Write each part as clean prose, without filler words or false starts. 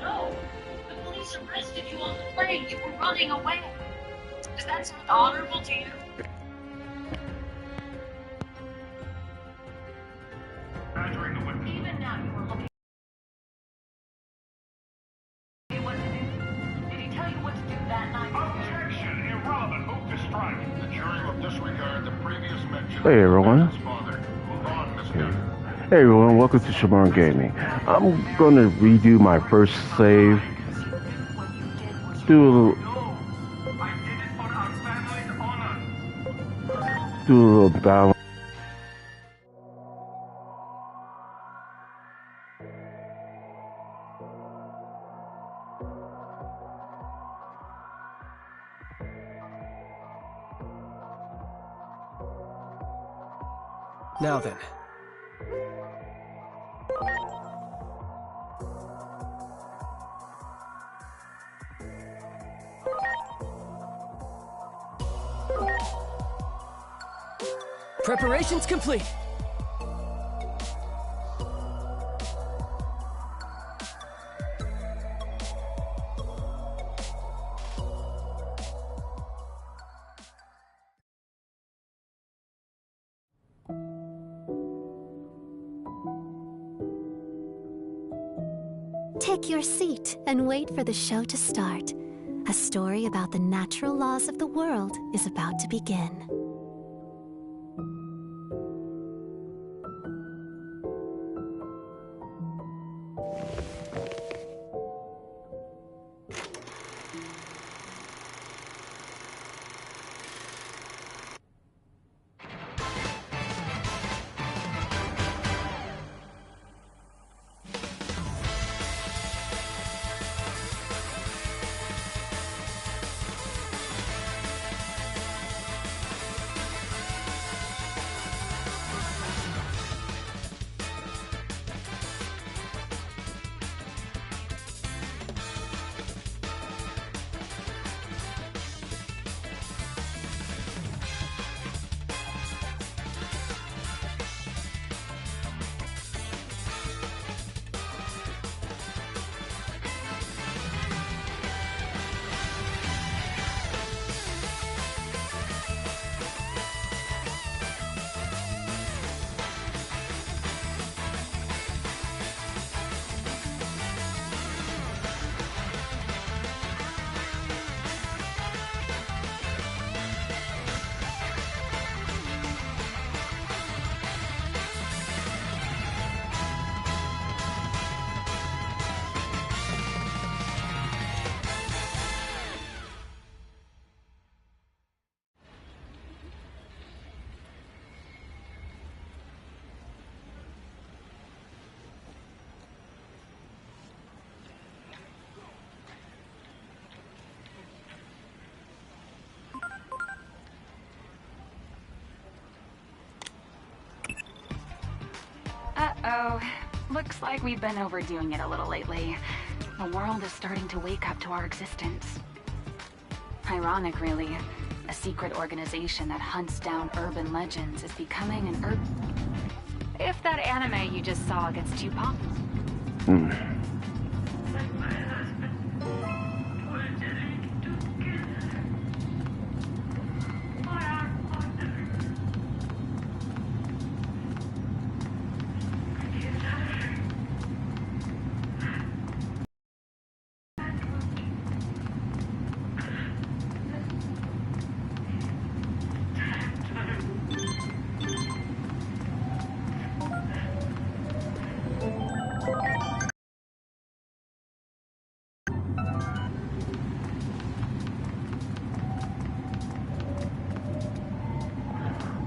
No, the police arrested you on the plane. You were running away. Does that sound honorable to you? Even now, you were looking. What to do? Did he tell you what to do that night? Objection! Irrelevant. Move to strike. The jury will disregard the previous mention Hey everyone. of his father. Move on, Miss Gunn. Hey everyone, welcome to Shimon Gaming. I'm gonna redo my first save. Do a little balance. Now then. Preparations complete. Take your seat and wait for the show to start. A story about the natural laws of the world is about to begin. Uh-oh. Looks like we've been overdoing it a little lately. The world is starting to wake up to our existence. Ironic, really. A secret organization that hunts down urban legends is becoming an If that anime you just saw gets too popular.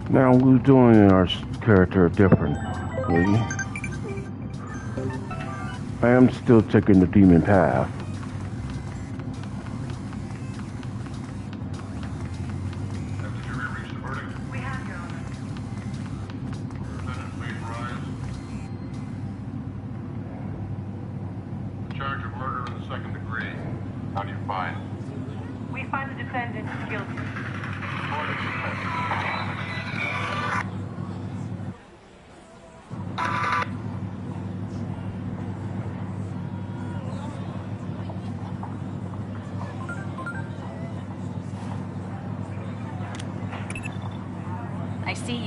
Now we're doing our character differently. I am still taking the demon path. Has the jury reached a verdict? We have, Your Honor. Defendant, please rise. The charge of murder in the second degree. How do you find? We find the defendant guilty.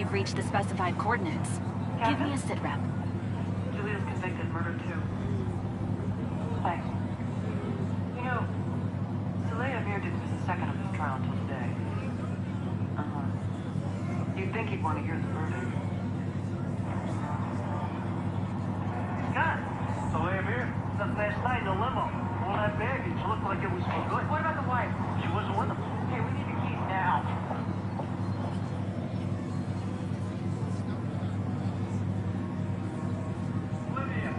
you've reached the specified coordinates. Give me a sit rep. Julia's convicted, murder too. Thanks. You know, Soleil Amir didn't miss a second of his trial until today. You'd think he'd want to hear the verdict. Scott, Soleil Amir. Since last night in the limo, all that baggage looked like it was for good. What about the wife? She wasn't with him. Hey, we need the keys now. Olivia.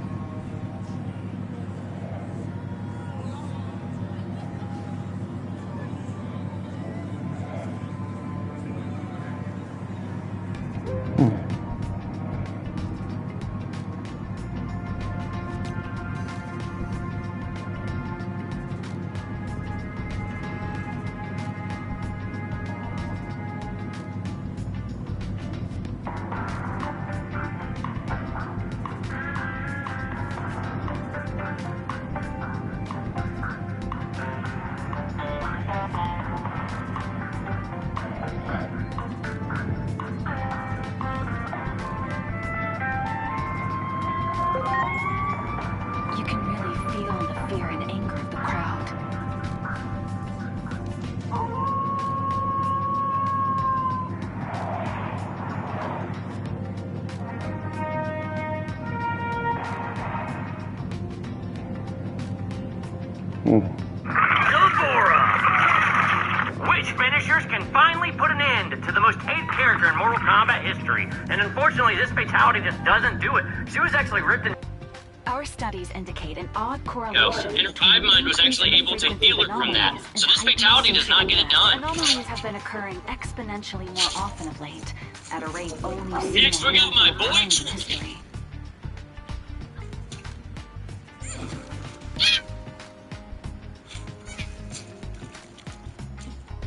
You can really feel the fear and anger of the crowd. Devora! Which finishers can finally put an end to the most hated character in Mortal Kombat history. And unfortunately, this fatality just doesn't do it. She was actually ripped in... Our studies indicate an odd No, correlation. and her hive mind was actually able to heal her from that. So this fatality does not get it done. Anomalies have been occurring exponentially more often of late, at a rate only seen Next, we got my boy in Trigger. history.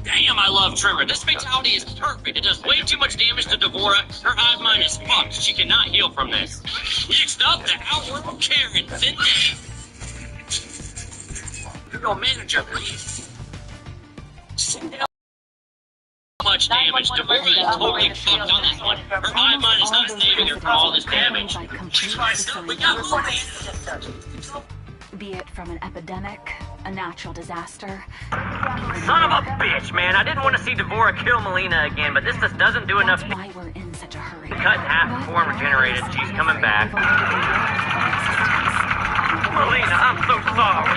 Damn, I love Trigger. This fatality is perfect. It does way too much damage to Devora. Her hive mind is fucked. She cannot heal from this. Next up, the Outworld Karen, Thin Man. Your manager, please. Send out much damage. Devora is totally fucked on this one. Her hive mind is not saving her for all this damage. We got more. Be it from an epidemic, a natural disaster. Son of a bitch, man. I didn't want to see Devora kill Melina again, but this just doesn't do enough. That's why we're in such a hurry. Cut in half before regenerated. She's coming back. Melina, I'm so sorry.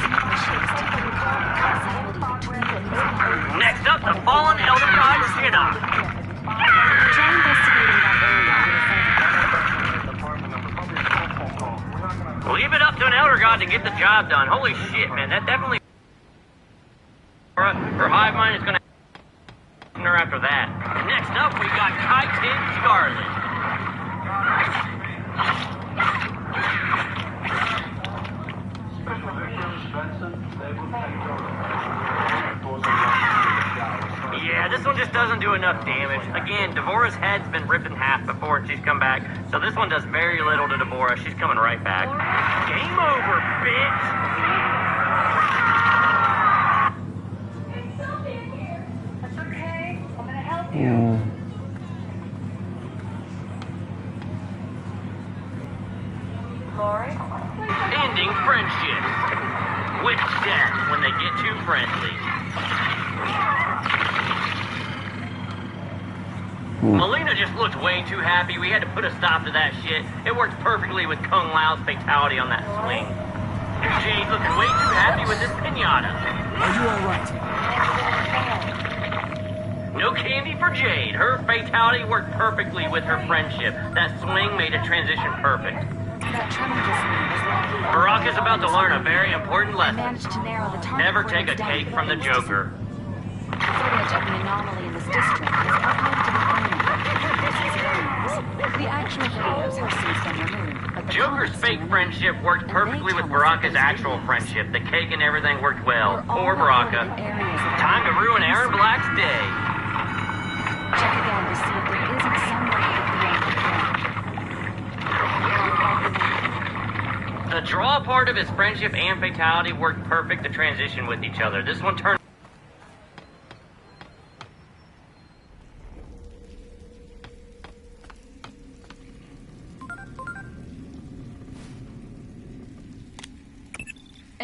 Next up, the fallen Elder God Shinnok. Try investigating that Leave it up to an Elder God to get the job done. Holy shit, man. That definitely... Her hive mind is gonna... her after that. Next up, we got Titan Scarlet. Yeah, this one just doesn't do enough damage. Again, Devora's head's been ripped in half before and she's come back, so this one does very little to Devora. She's coming right back. Game over, bitch! It's okay. I'm gonna help you. Lori? Ending friendships. With death when they get too friendly. Melina just looked way too happy. We had to put a stop to that shit. It worked perfectly with Kung Lao's fatality on that swing. Jade looking way too happy with this pinata. Are you alright? No candy for Jade. Her fatality worked perfectly with her friendship. That swing made a transition perfect. That tremor just now was lucky. Baraka's about to learn a very important I lesson. managed to narrow the target. Never take a coordinates cake down from the to the Joker. Footage of the anomaly in this district is uploaded to the internet. The actual videos have since been removed, but the Joker's comments fake remain. friendship worked And perfectly they with tell us that Baraka's those actual videos friendship. The cake and everything worked well. were all Poor recorded Baraka. in areas of Time to ruin peace. Aaron Black's day. Check again to see if there isn't some way to get The draw part of his friendship and fatality worked perfect to transition with each other. This one turned...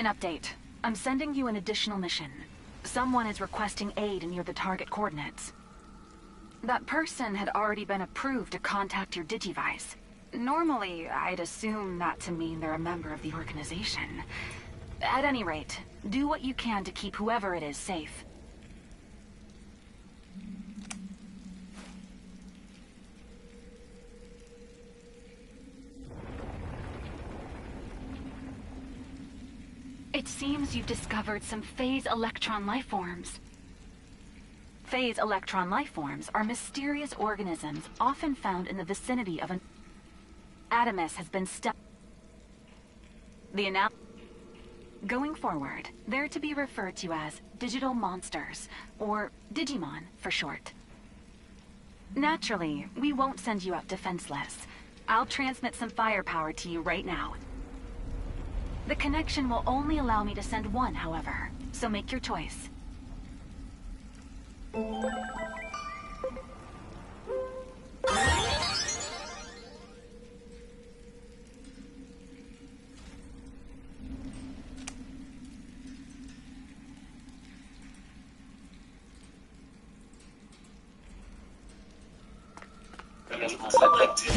An update. I'm sending you an additional mission. Someone is requesting aid near the target coordinates. That person had already been approved to contact your Digivice. Normally, I'd assume that to mean they're a member of the organization. At any rate, do what you can to keep whoever it is safe. It seems you've discovered some phase electron lifeforms. Phase electron lifeforms are mysterious organisms often found in the vicinity of an... Adamus has been Going forward, they're to be referred to as digital monsters, or Digimon for short. Naturally, we won't send you up defenseless. I'll transmit some firepower to you right now. The connection will only allow me to send one, however, so make your choice. Here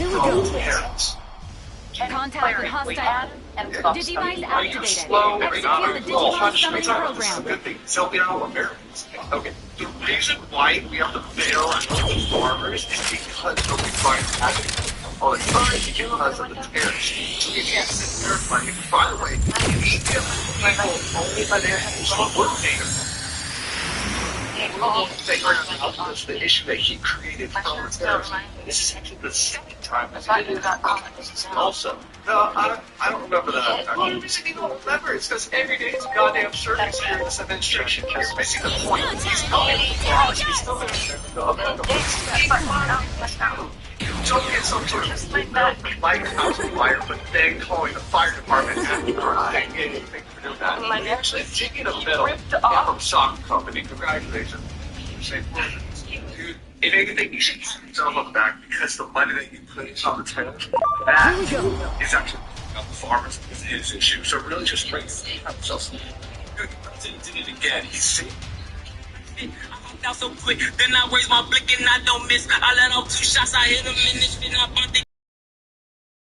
we go. Contact with hostile. Digivice activated. Execute the Digimon summoning program. Good thing. So, Americans. Okay. The reason why we have to bail on the farmers is because nobody finds happening all the time because of the tariffs. So you can't sit there fighting. By the way, people only by their work data. The issue that he created from the tariffs. This is actually the second time I've been also. No, I don't remember that. I mean, you don't remember. It's because every day it's a goddamn service here in this administration. You're missing the point. He's coming. He's still going to don't get some sort of lighthouse fire, but then calling the fire department after crying anything for doing that. I'm actually taking a medal from Soccer Company. Congratulations. Dude, if anything, you should pat yourself on the back because the money that you put on the tariff, that is actually the farmers is his issue. So really just bring himself. Dude, he did it again. He's sick. Out so quick, then I raise my blick and I don't miss. I let off 2 shots, I hit him in this shit, I burnt it.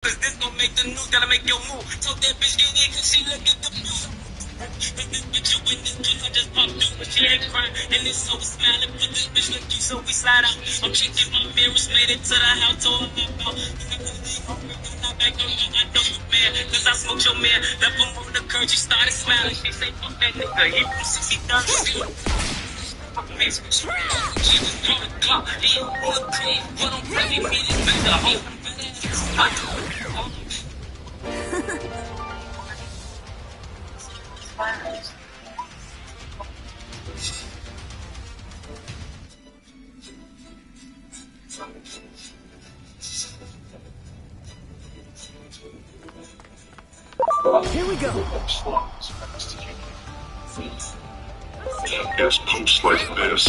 Cause this gon' make the news, gotta make your move. Told that bitch get in, cause she look at the view. This bitch you in this bitch, I just popped through, but she ain't crying. And it's so smiling, but this bitch look cute, so we slide out. I'm checking my mirrors, made it to the house, told her about. I know you mad, cause I smoked your man. Left him over the curb, she started smiling. She say, fuck that nigga, he from 60 Jesus, Here we go. Yes, pumps like this.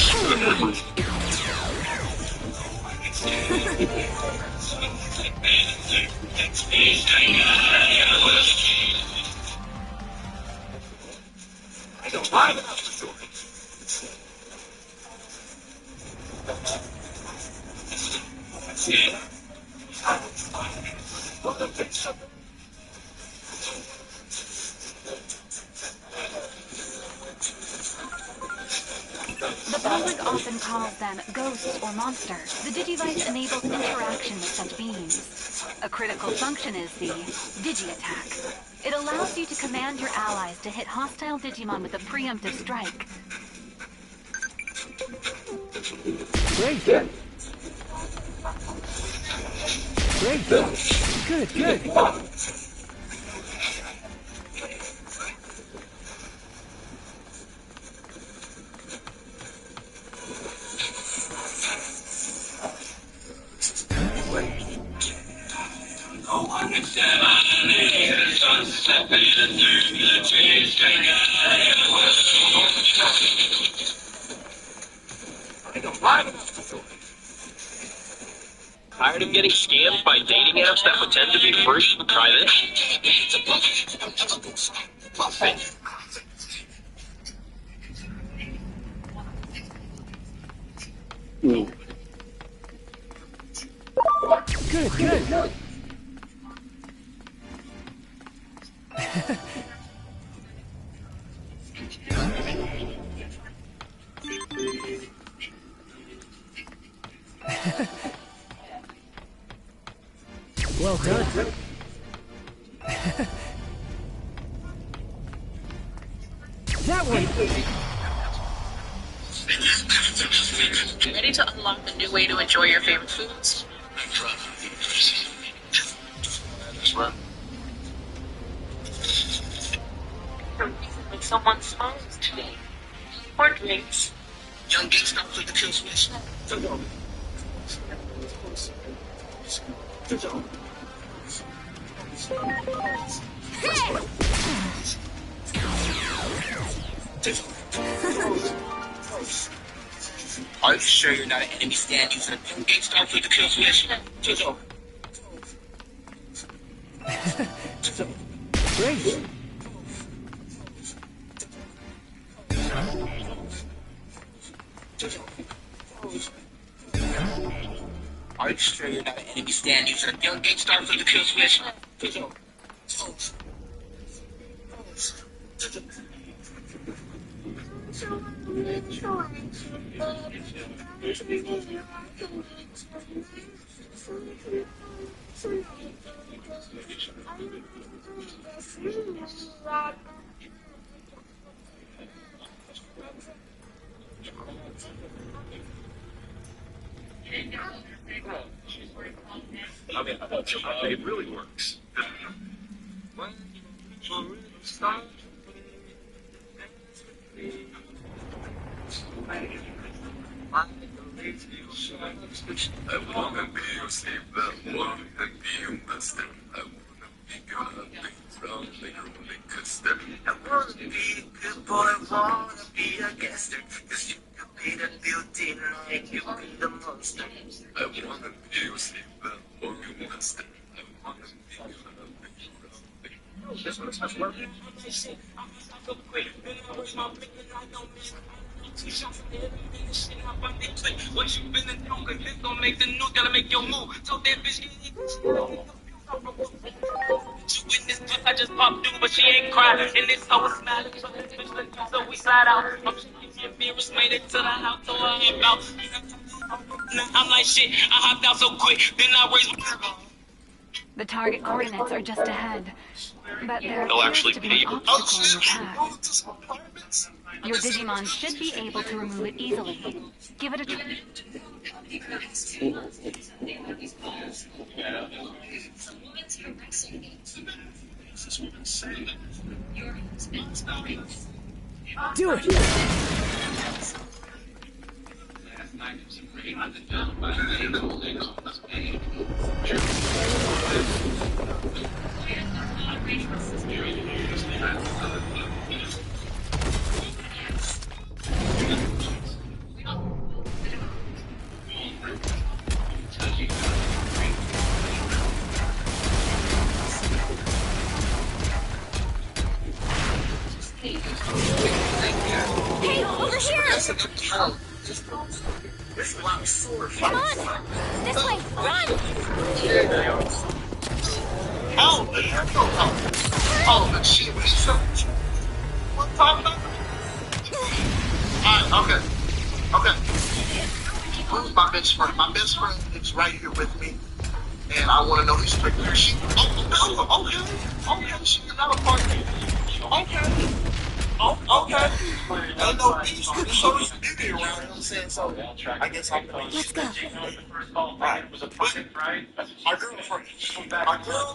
I don't mind enough to do it. The public often calls them ghosts or monsters. The Digivice enables interaction with such beings. A critical function is the Digi-attack. It allows you to command your allies to hit hostile Digimon with a preemptive strike. Great. Great. Good. Tired of getting scammed by dating apps that pretend to be free? Try this. Perfect. Good, good. Well done. That one. Ready to unlock a new way to enjoy your favorite foods? That's right. Like someone smiles today. Or drinks. Young Geek stop with the kill switch. Are you sure you're not an enemy stand using a young Geek stop with the kill switch? Great. Are you sure you're not an enemy stand using a young Geek stop with the kill switch? I mean, it really works. I wanna be your safe, that one and be your master. I wanna be your happy, round like rolling custard. I wanna be a good boy, wanna be a gangster. Cause you can be the beauty, like you be the monster. I wanna be your safe, that one your master. I wanna be your happy, what you been doing, cause this gon' make the news, gotta make your move. So that bitch she witnessed this, I just popped through, but she ain't crying. And this hoe was smiling, so this bitch look cute, so we slide out. I'm shaking mirrors, made it to the house, so I ain't out. I'm like shit, I hopped out so quick, then I raised my The target coordinates are just ahead. But there They'll appears actually to be pay an you. obstacle in your path. Your Digimon should be able to remove it easily. Give it a try. Do it. Hey, over here! Come on! This way! Run! Oh, shit, what is up? What time about? Alright, okay. Who's my best friend? My best friend is right here with me, and I want to know his strictly. Okay, she's another partner. Okay. Okay. I know these show this beauty around, you know what I'm saying? So I guess I'm going to Let's go. Alright. My girlfriend. My girl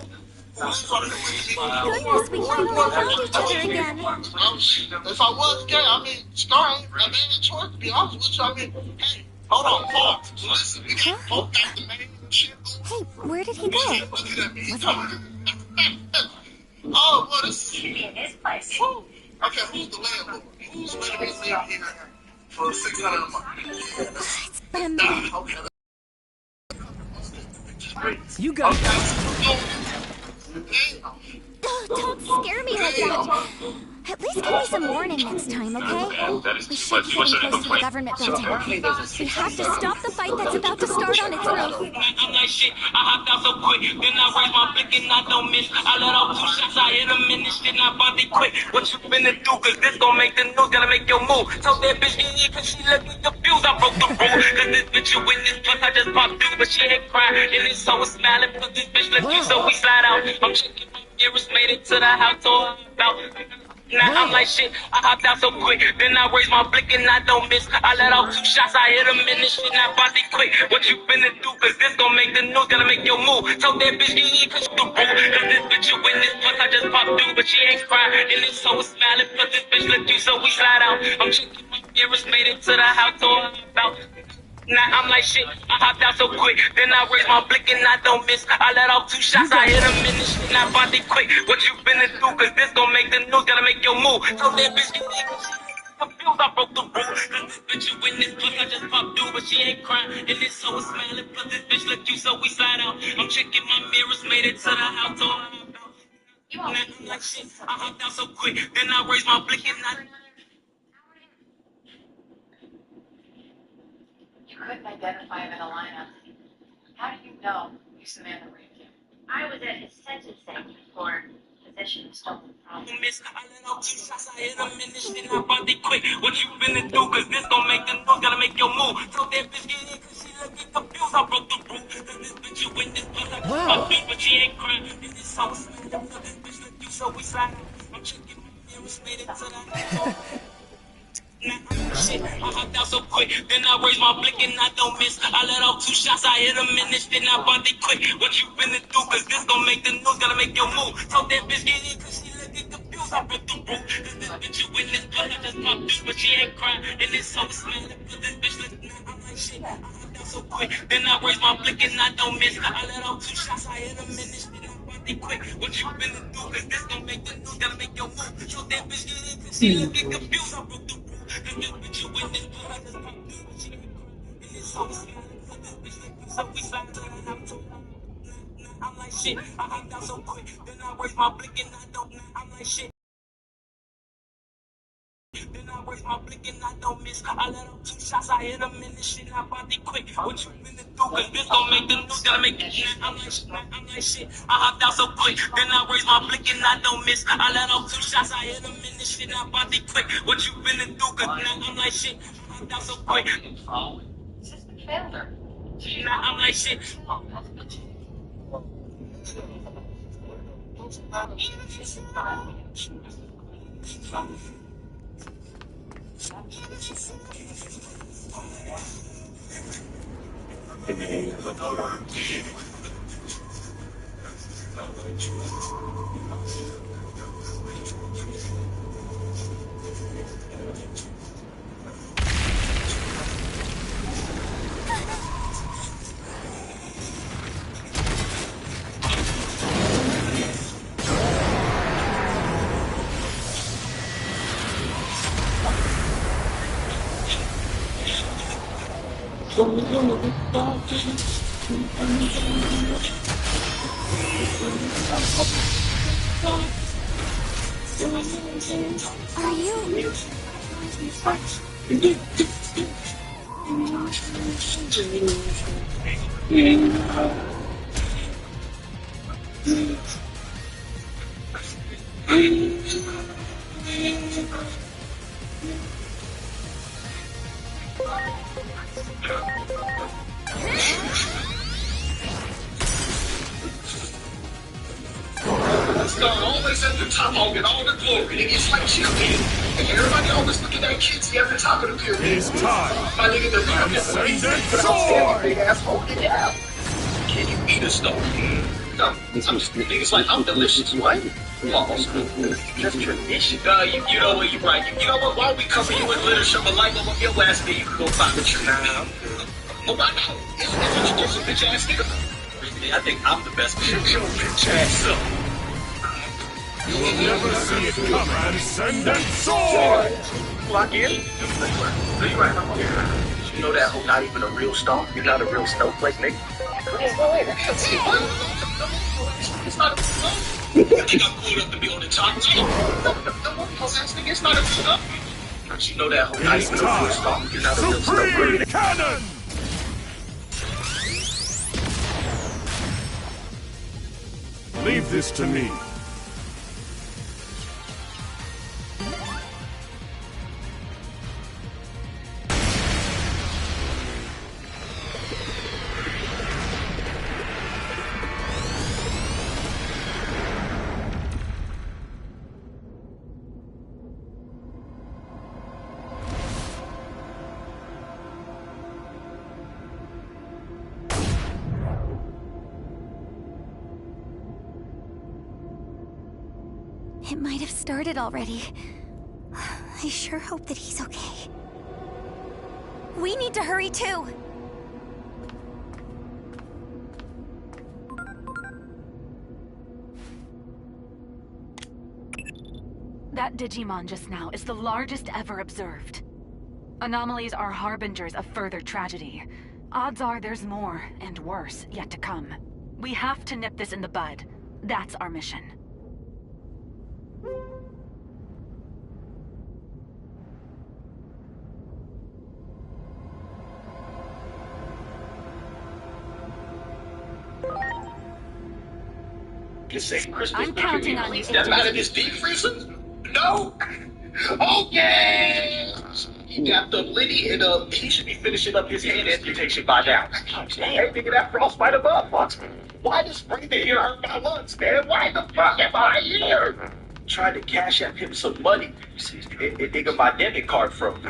who lives on here with me. Goodness, we finally found each other again. If I was gay, I mean, Scar ain't a man in choice, to be honest with you. I mean, hey, hold on, pause. Listen, we got both got the main shit. Hey, where did he go? Look at me. Oh, well, this is his place. Okay, who's the landlord? Who's letting me live here for $600 a month? It's been a minute. Okay. You got it. Okay. Don't scare me like that. At least give me some warning next time, okay? We should be getting close to the government building. We have to stop the fight that's about to start on its roof. I'm like shit, I hopped out so quick, then I raised my blick and I don't miss. I let off 2 shots, I hit him in the shit and I bought it quick. What you finna do, cause this gon' make the news, gotta make your move. Told that bitch get in cause she left me confused, I broke the rule. Cause this bitch you witness, plus I just popped through, but she ain't crying. And this hoe was smiling, cause this bitch left you, so we slide out. I'm checking my mirrors, made it to the house, told her about. Now I'm like shit, I hopped out so quick, then I raised my blick and I don't miss. I let off 2 shots, I hit him in the shit and I bought it quick. What you finna do, cause this gon' make the news, gotta make your move. Told that bitch get in cause you the rule. Cause this bitch you witness, plus I just popped through, but she ain't crying. And this hoe was smiling, plus this bitch looked you, so we slide out. I'm checking my mirrors, made it to the house, told her about. Now I'm like shit, I hopped out so quick, then I raised my blick and I don't miss. I let off 2 shots, I hit him in the shit and I bought it quick. What you finna do, cause this gon' make the news, gotta make your move. Told that bitch get in, cause she confused, I broke the rule. Cause this bitch you witness, plus I just popped through, but she ain't crying. And this hoe was smiling, plus this bitch looked you, so we slide out. I'm checking my mirrors, made it to the house, told her about. Now I'm like shit, I hopped out so quick, then I raised my blick and I... You couldn't identify him in a lineup. How do you know you Samantha Rankin? I was at his sentencing for possession of stolen property. Miss, I let off 2 shots, I hit him in the shit and I bought it quick. What you finna do, cause this gon' make the news, gotta make your move. Told that bitch get in, cause she looked me confused, I broke the rule. Cause this bitch you witness, plus I just popped through, but she ain't crying. And this hoe was smiling, cause this bitch looked you, so we slide out. I'm checking my mirrors, made it to that. Now I'm shit, I hopped out so quick, then I raised my blick and I don't miss. I let off 2 shots, I hit him in the shit and I bought it quick. What you finna do, cause this gon' make the news, gotta make your move. Told that bitch get in, cause she looked confused, I broke the rule. Cause this bitch you witness, plus I just popped through, but she ain't crying. And this hoe was smiling, cause this bitch look. Now I'm like shit, I hopped out so quick, then I raised my blick and I don't miss. I let off 2 shots, I hit him in the shit and I bought it quick. What you finna do, cause this gon' make the news, gotta make your move. Told that bitch get in, cause she looked confused, I broke the rule. Cause this bitch you witness, plus I just popped through, but she ain't crying. And this hoe was smiling, cause this bitch look you, so we slide to the house. I'm like shit, I hopped out so quick, then I raised my blick and I don't. I'm like shit. Then I raised my blick and I don't miss. I let off 2 shots, I hit him in the shit and I bought it quick. What you finna do, cause this gon' make the news, gotta make it. I'm like shit, I hopped out so quick, then I raised my blick and I don't miss. I let off 2 shots, I hit him in the shit and I bought it quick. What you finna do, cause I'm like shit, I hopped out so quick. System failure. Now I'm like shit. Are you? Star always at the top, all get all the glory. Nigga, it's like cheerleading. And everybody always looking at kids at the top of the pyramid. It's time. My nigga, the real Ascendant but I'm standing big ass holding it down. Can you eat a stone? No, niggas like, I'm delicious, what? Balls. Just tradition. You know what, you're right. You know what, why we cover you in literature, but like on your last day, you can go find the tree. Nah, well, why not? It's a tradition, bitch ass nigga. I think I'm the best. Shut your bitch ass up. You will never see it coming. Ascendant sword! Lock in? So you right, I'm here. You know that hoe not even a real star? You're not a real snowflake, nigga. It's not a You think I'm cool enough to be on the top team? No, ass nigga, it's not a stuff. You know that whole nice little stop. You're not a real stuff. Cannon! Leave this to me. It might have started already. I sure hope that he's okay. We need to hurry too! That Digimon just now is the largest ever observed. Anomalies are harbingers of further tragedy. Odds are there's more, and worse, yet to come. We have to nip this in the bud. That's our mission. Say Christmas I'm counting on you. Step out of this deep freezer? No? Okay! He tapped up Liddy and he should be finishing up his hand amputation by now. Hey, nigga, that frostbite above, fuck. Why does breathing here hurt my lungs, man? Why the fuck am I here? Tried to cash out him some money. And nigga, my debit card froze.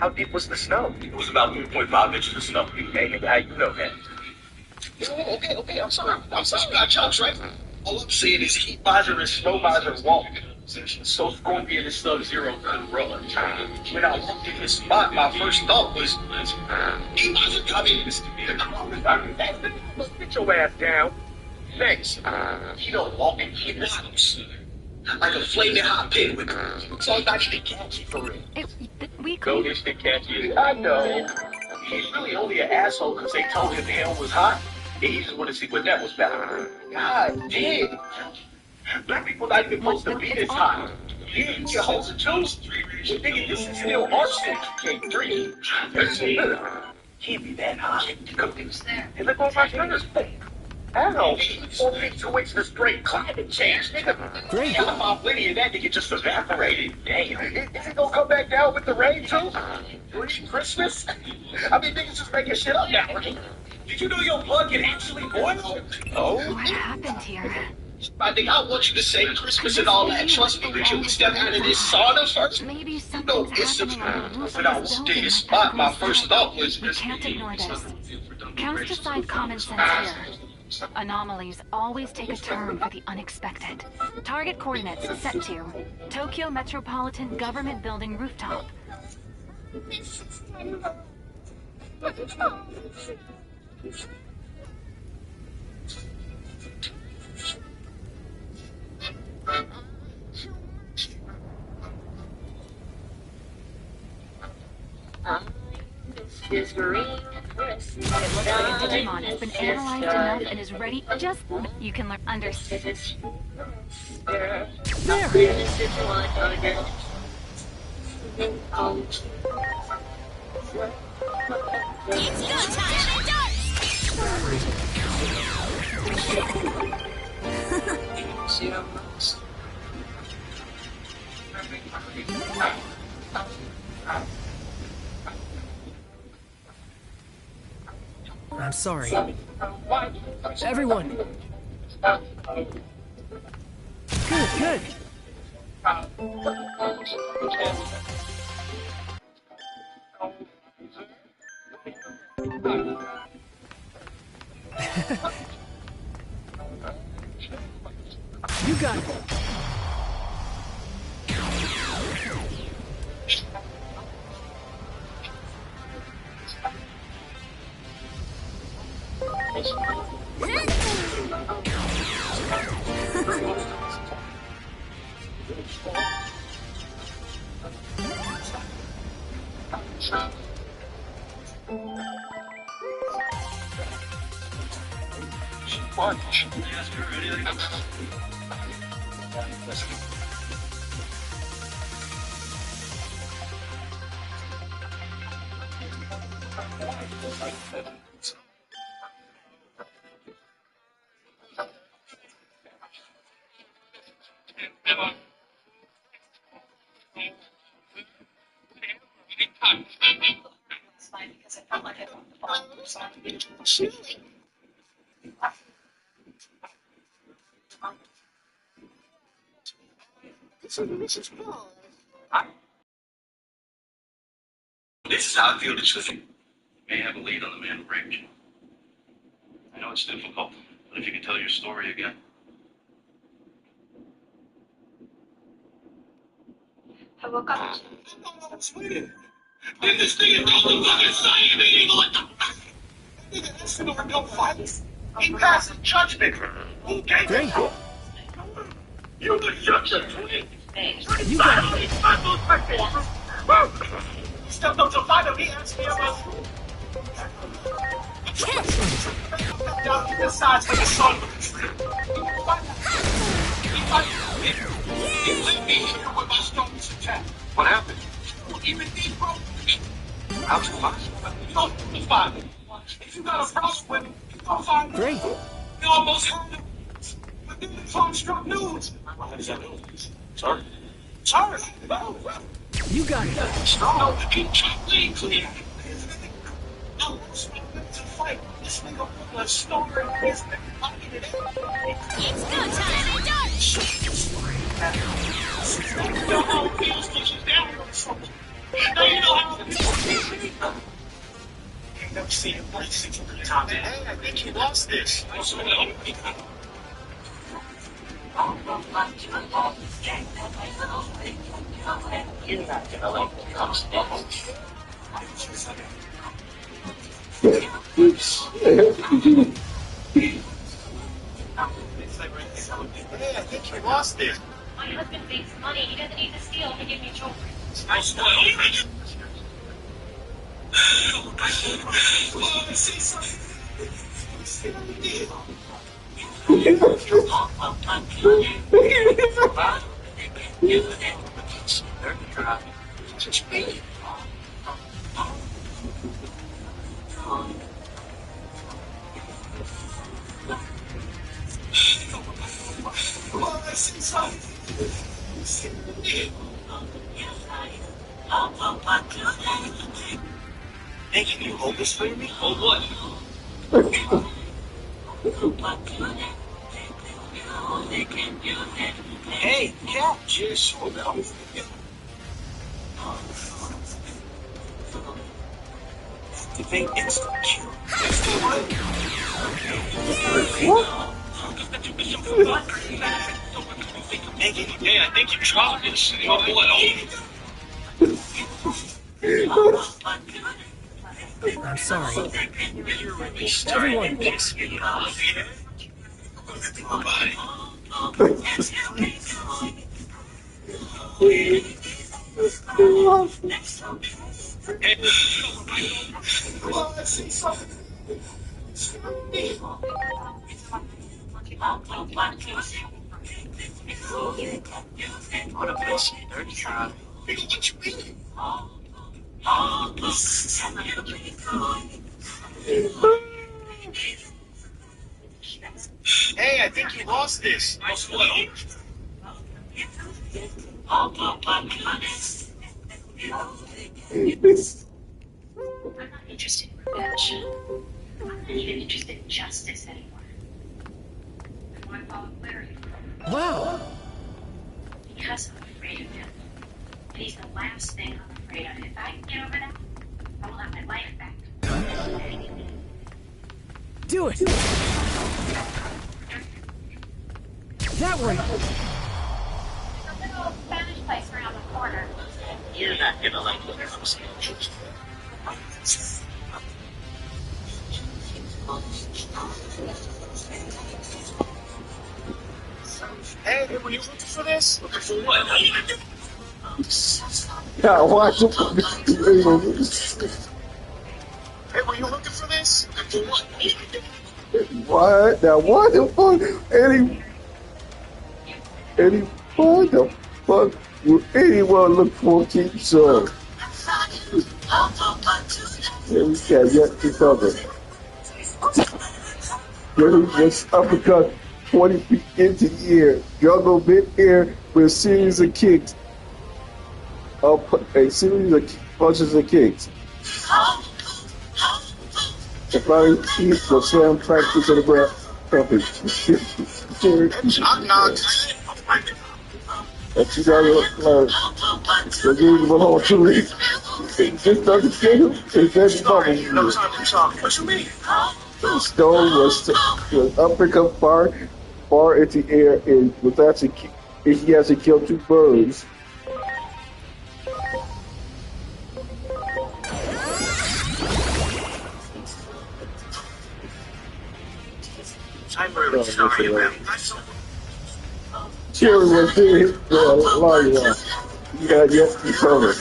How deep was the snow? It was about 3.5 inches of snow. Hey, nigga, how you know that? Okay, I'm sorry. You got jokes, right? All I'm saying is heat visor and snow visor walk. So Scorpion and Sub-Zero could run. When I walked in this spot, my first thought was, heat visor coming. Sit your ass down. Thanks. You don't walk in heat visors. Like a flaming hot pin with so not even catchy for real. We could. Go get catchy. I know. He's really only an asshole because they told him hell was hot. And he just wanted to see what that was about. God damn. Black people not even supposed to be this hot. Yeah, you hoes and juice. You thinking this is still arson? Can't breathe. Can't be that hot. And look what my fingers think. Ow. 4 feet 2 inches of straight climate change, nigga. Great. I'm off Liddy and that nigga just evaporated. Damn. Is it gonna come back down with the rain too? Christmas? I mean, niggas just making shit up now. Did you know your blood can actually boil? Oh? What happened here? I think I want you to say Christmas and all that. Trust me, but you step out of this sauna first. Maybe something's happening on the roof when I was in this spot, my first thought was... We can't ignore this. Cast aside common sense here. Anomalies always take a turn for the unexpected. Target coordinates set to Tokyo Metropolitan Government Building rooftop. This green Chris. It looks like a Digimon has been analyzed enough and is ready. Just you can learn understand. It's go time! I'm sorry. Everyone! Good. You got it. It's fine because I felt like I wanted to fall. This is how I feel this with you. You may have a lead on the man who raped you. I know it's difficult, but if you can tell your story again. I woke up. Then this thing is the fucking side meeting. What the fuck? Nigga, that's over no fights. He passes judgment. Who gave it? You're the younger twin. You got it. He stepped up to fight him. He asked me about. Down to the sides like a son of a tree. He let me here with my strongest attack. What happened? Even me broke. How's it possible? You don't find him. If you got a problem with him, you don't find him. Great. You almost hurt him. But then the phone struck news. How does that know? Sorry. Sorry. No. You got it. No, keep clean, clear. I was ready to fight. This nigga put a snore in his neck. It's go time! You know how it feels when she's down here or something. Now you know how it feels. I've never seen him break 600 times. Hey, I think you lost this. You're not gonna like the comes down. Hey, I think you lost this. My husband makes money. He doesn't need to steal to give me jewelry. I spoil you. I see something. Hey, can you hold this for me? Hold what? Hey, catch! Yeah, sure, man. Activate instant kill. Instant what? Hey, I think you dropped this. Oh, boy, I'm sorry. You're really starting Everyone. to piss me off. Yeah? Bye. Hey, I see something. What a bitch. Dirty try. What you mean? Hey, I think you lost this. Lost what? I'm not interested in revenge. I'm not even interested in justice anymore. I want to follow Larry. Wow. Because I'm afraid of him. And he's the last thing I'm afraid of. If I can get over that, I will have my life back. Do it. That one. There's a little Spanish place around the corner. You're not gonna like what I'm saying. Hey, were you looking for this? Looking for what? How you gonna do? Yeah, watch it. Hey, were you looking for this? Looking for what? What? Now what the fuck? And he Any why the fuck would anyone look 14 so? And we got yet to cover. Then he just uppercut 20 feet into the air, juggle mid-air with a series of kicks. A series of punches and kicks. And finally, he will slam practice to the ground. And she got to learn. So you belong to me. Just understand him. It's that bubble. What you mean? Stone was uppercut far into the air and was actually he actually killed 2 birds. I'm really sorry, man. Cherry was there hit the lollipop. You got yet to cover.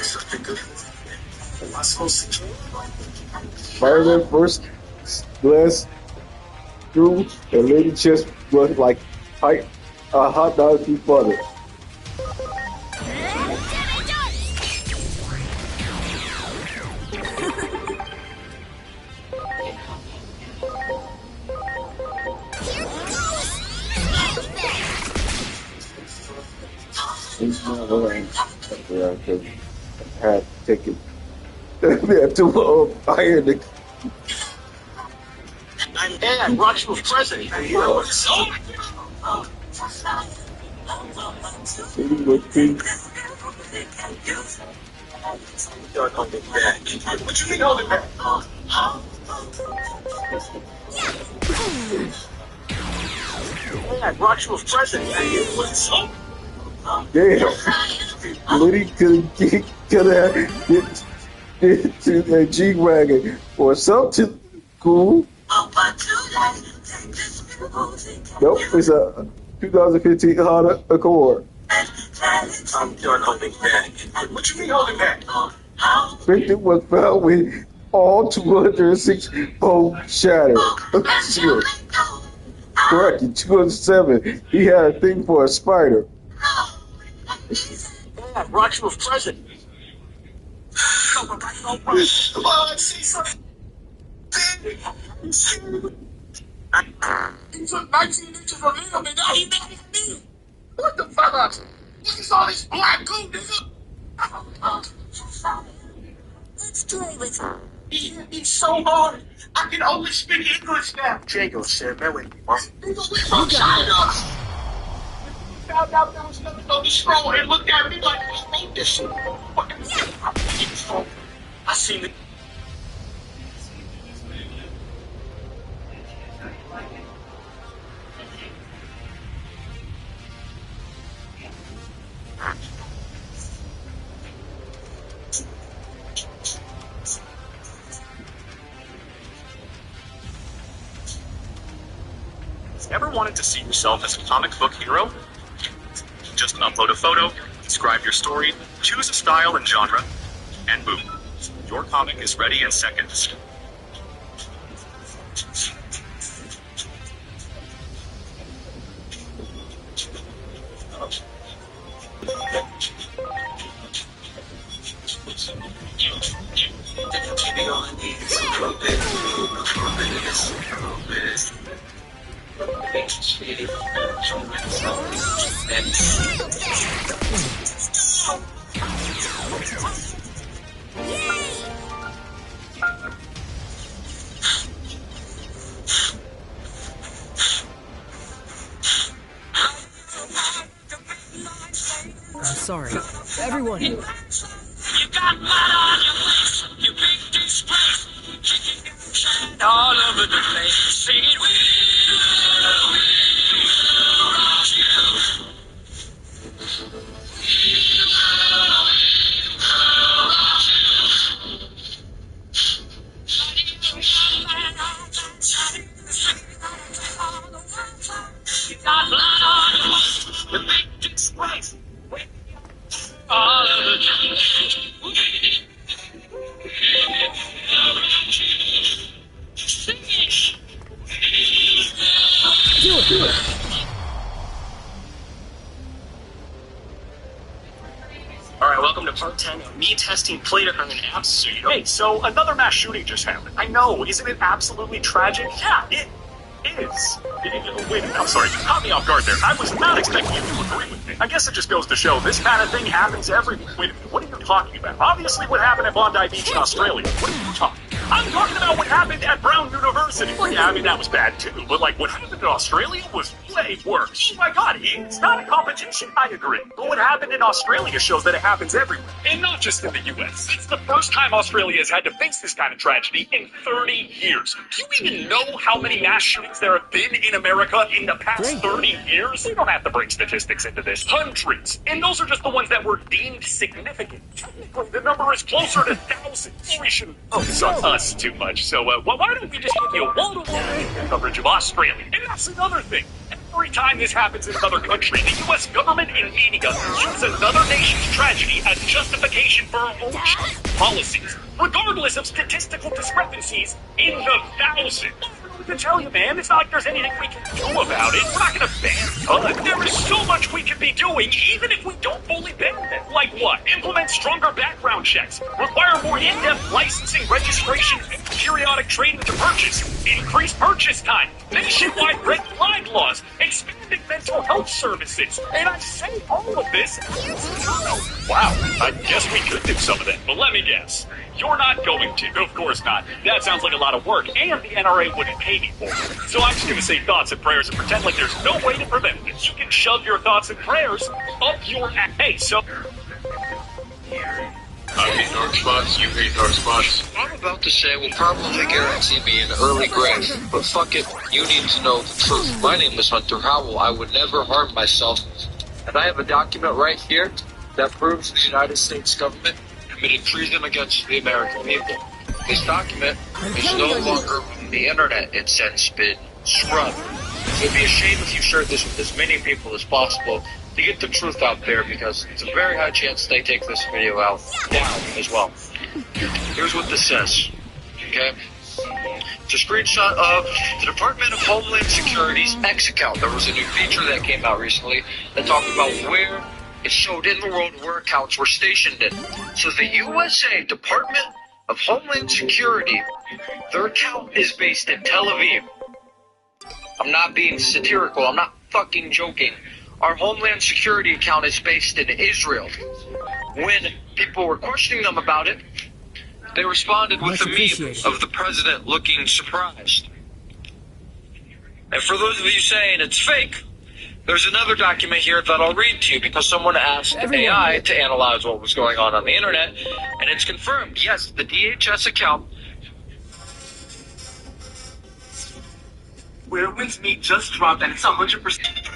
Spider-Man first glass through the lady chest was like a hot dog through butter. He's not around. I had to take it. We had to iron the. I'm Dad. Roger was president. He was pink. Don't hold it back. What you mean hold it back? Dad, Roger was president. Damn. Liddy could have get to the G-Wagon or something cool. Nope, it's a 2015 Honda Accord. I'm done holding back. What you mean holding back? Victim was found with all 206 bones shattered. Shit. Correct, in 2007, he had a thing for a spider. Dad, Roger was president. Come on, see something. He took 19 inches of him and now he mad at me. What the fuck? This is all this black goo, nigga. Let's play with him. He hit me so hard, I can only speak English now. Jago said, man, wait, what? Nigga, we from China. Found out there was nothing on the scroll and looked at me like, I wrote this shit. I seen it. Ever wanted to see yourself as a comic book hero? Just upload a photo, describe your story, choose a style and genre, and boom, your comic is ready in seconds. I'm sorry. Everyone! You got blood on your face, you big disgrace, kicking all over the place. Sing it with you got blood on your face, you big disgrace. All over the place. welcome to part 10 of me testing Play to Earn apps. Hey, so another mass shooting just happened. I know, isn't it absolutely tragic? Yeah, it is. Wait a minute, I'm sorry, you caught me off guard there. I was not expecting you to agree with me. I guess it just goes to show this kind of thing happens everywhere. Wait a minute, what are you talking about? Obviously what happened at Bondi Beach in Australia. What are you talking about? I'm talking about what happened at Brown University. Well, yeah, I mean, that was bad too, but like what happened in Australia was way worse. Oh my god, it's not a competition, I agree. But what happened in Australia shows that it happens everywhere. And not just in the US. It's the first time Australia has had to face this kind of tragedy in 30 years. Do you even know how many mass shootings there have been in America in the past 30 years? We don't have to bring statistics into this. Hundreds. And those are just the ones that were deemed significant. Technically, the number is closer to thousands. We shouldn't focus on us too much. So, why don't we just give you a wall-to-wall coverage of Australia? And that's another thing. Every time this happens in another country, the U.S. government and media use another nation's tragedy as justification for our own policies, regardless of statistical discrepancies in the thousands. To tell you, man, it's not like there's anything we can do about it. We're not going to ban guns. There is so much we could be doing, even if we don't fully ban them. Like what? Implement stronger background checks, require more in-depth licensing, registration, and periodic training to purchase, increase purchase time, nationwide red flag laws, expanding mental health services. And I say all of this years ago. Wow, I guess we could do some of that, but let me guess. You're not going to. Of course not. That sounds like a lot of work, and the NRA wouldn't pay me for it. So I'm just going to say thoughts and prayers and pretend like there's no way to prevent this. You can shove your thoughts and prayers up your ass. Hey, so... I hate dark spots, you hate dark spots. I'm about to say will probably guarantee me an early grave, but fuck it, you need to know the truth. My name is Hunter Howell. I would never harm myself. And I have a document right here that proves the United States government committed treason against the American people. This document is no longer on the internet. It's since been scrubbed. It would be a shame if you shared this with as many people as possible to get the truth out there, because it's a very high chance they take this video out down as well. Here's what this says, okay? It's a screenshot of the Department of Homeland Security's X account. There was a new feature that came out recently that talked about where it showed in the world where accounts were stationed in. So the USA Department of Homeland Security, their account is based in Tel Aviv. I'm not being satirical. I'm not fucking joking. Our Homeland Security account is based in Israel. When people were questioning them about it, they responded with a meme of the president looking surprised. And for those of you saying it's fake, there's another document here that I'll read to you because someone asked AI to analyze what was going on the internet, and it's confirmed. Yes, the DHS account. Where Wins Me just dropped, and it's 100%.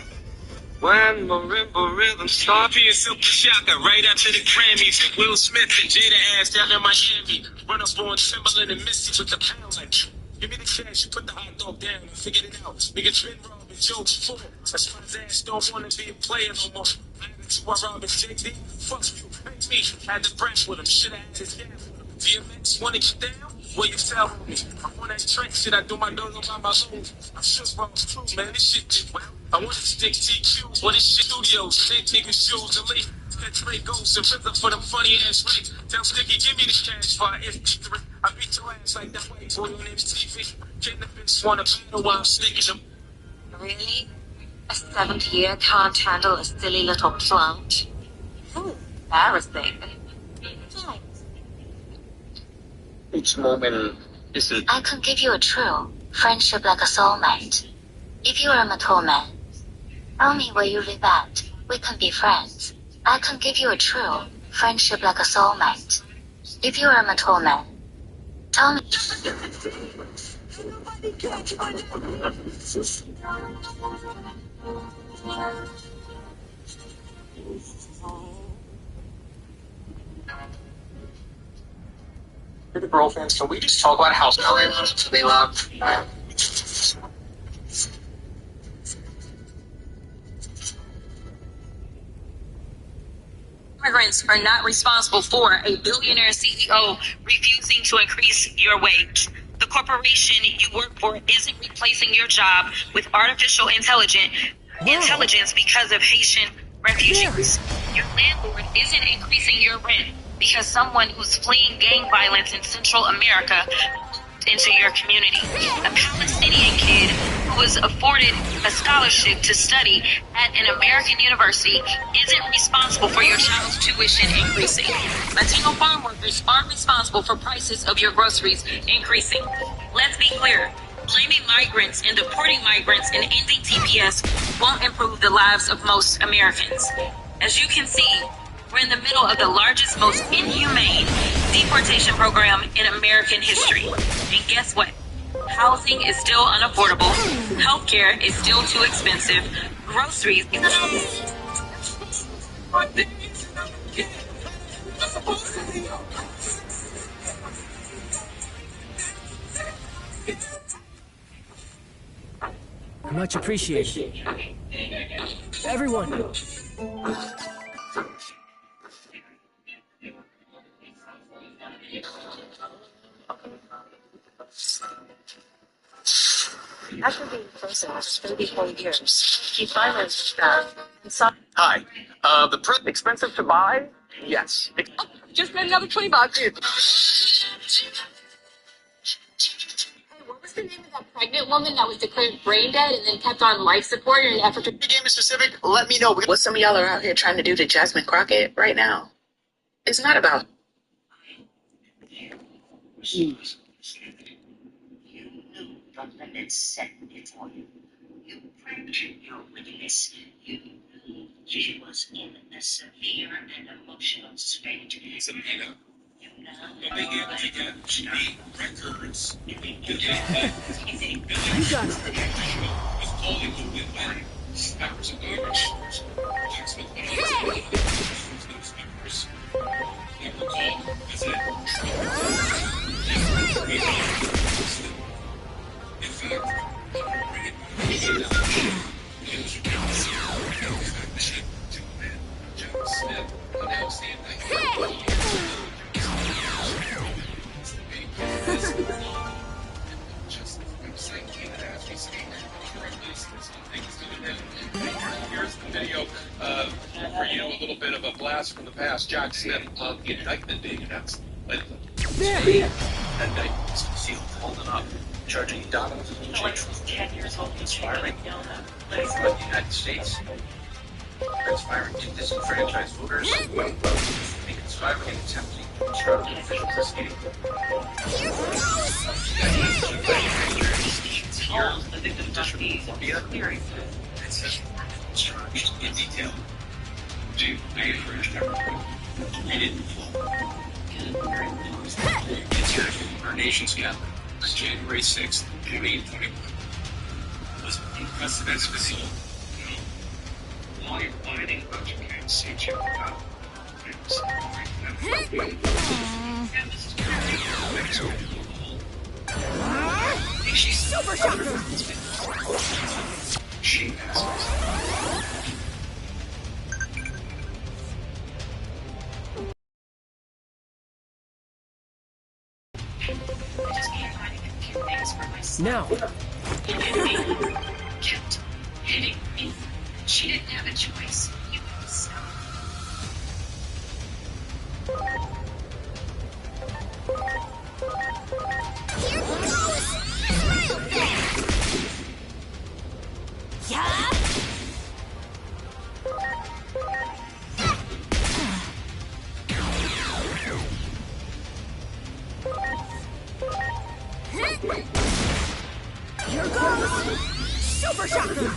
When marimba rhythm starts, being Silky Shaka right after the Grammys, and Will Smith and Jada ass down in Miami. Run up on Timberland and Missy with the pound like, give me the cash, you put the hot dog down and figured it out. Niggas been robbing jokes full. That's why his ass don't wanna be a player no more. I had to rob his JD. Fuck you, hate me. Had to brush with him. Shoulda had his gas with him. DMX wanna get down? Well, you tell me. I'm on that track shit. I do my nose on my own. I'm sure Rob's true, man. This shit did well. I want to stick TQ. What is shit studios? They taking shoes and leave. That Trey Ghost and rhythm for them funny ass rates. Tell Sticky, give me the cash for MP3. I beat your ass like that white boy on MTV. Getting the bitch wanna battle while I'm sticking them. Really? A 70-year can't handle a silly little plant? Embarrassing. Each moment is a... I can give you a true friendship like a soulmate. If you are a mature man, tell me where you live at. We can be friends. I can give you a true friendship like a soulmate. If you are a mature man, tell me. For the girlfriends, can we just talk about how they love? Immigrants are not responsible for a billionaire CEO refusing to increase your wage. The corporation you work for isn't replacing your job with artificial intelligence because of Haitian refugees. Your landlord isn't increasing your rent because someone who's fleeing gang violence in Central America moved into your community. A Palestinian kid who was afforded a scholarship to study at an American university isn't responsible for your child's tuition increasing. Latino farm workers aren't responsible for prices of your groceries increasing. Let's be clear. Blaming migrants and deporting migrants and ending TPS won't improve the lives of most Americans. As you can see, we're in the middle of the largest, most inhumane deportation program in American history. And guess what? Housing is still unaffordable. Healthcare is still too expensive. Groceries. Much appreciated. Everyone! After being frozen for 34 years, he finally moved back. Hi. The print expensive to buy? Yes. Just made another $20. What was the name of that pregnant woman that was declared brain dead and then kept on life support in an effort to... Game is specific. Let me know. What some of y'all are out here trying to do to Jasmine Crockett right now, it's not about... You knew the limits set before you. You prepped your witness. You knew she was in a severe and emotional state. Sabina, You know are they able to get the records? You got it. With Hollywood with Larry, members of Congress, Jackson, those members, never called President. In fact, bring it to a man, John Smith, announced the indictment. Here's the video for you, a little bit of a blast from the past. Jack Smith of the indictment being announced. That indictment is concealed, holding up, charging Donald J. Trump 10 years old, conspiring from the United States, conspiring to disenfranchise voters, and conspiring and attempting to obstruct an official proceeding. The victim District of Columbia charged in detail. Do I encourage everyone to read it in full? Attack our nation's capital on January 6th, 2021 was unprecedented to see. While you're whining about your can't see you about she's super shocker. She passes. I just can't find a few things for myself. Now! He kept hitting me. She didn't have a choice. He wouldn't stop. Here goes! Super Shocker!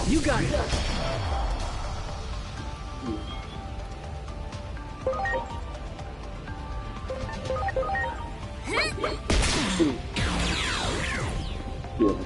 You got it! Yeah.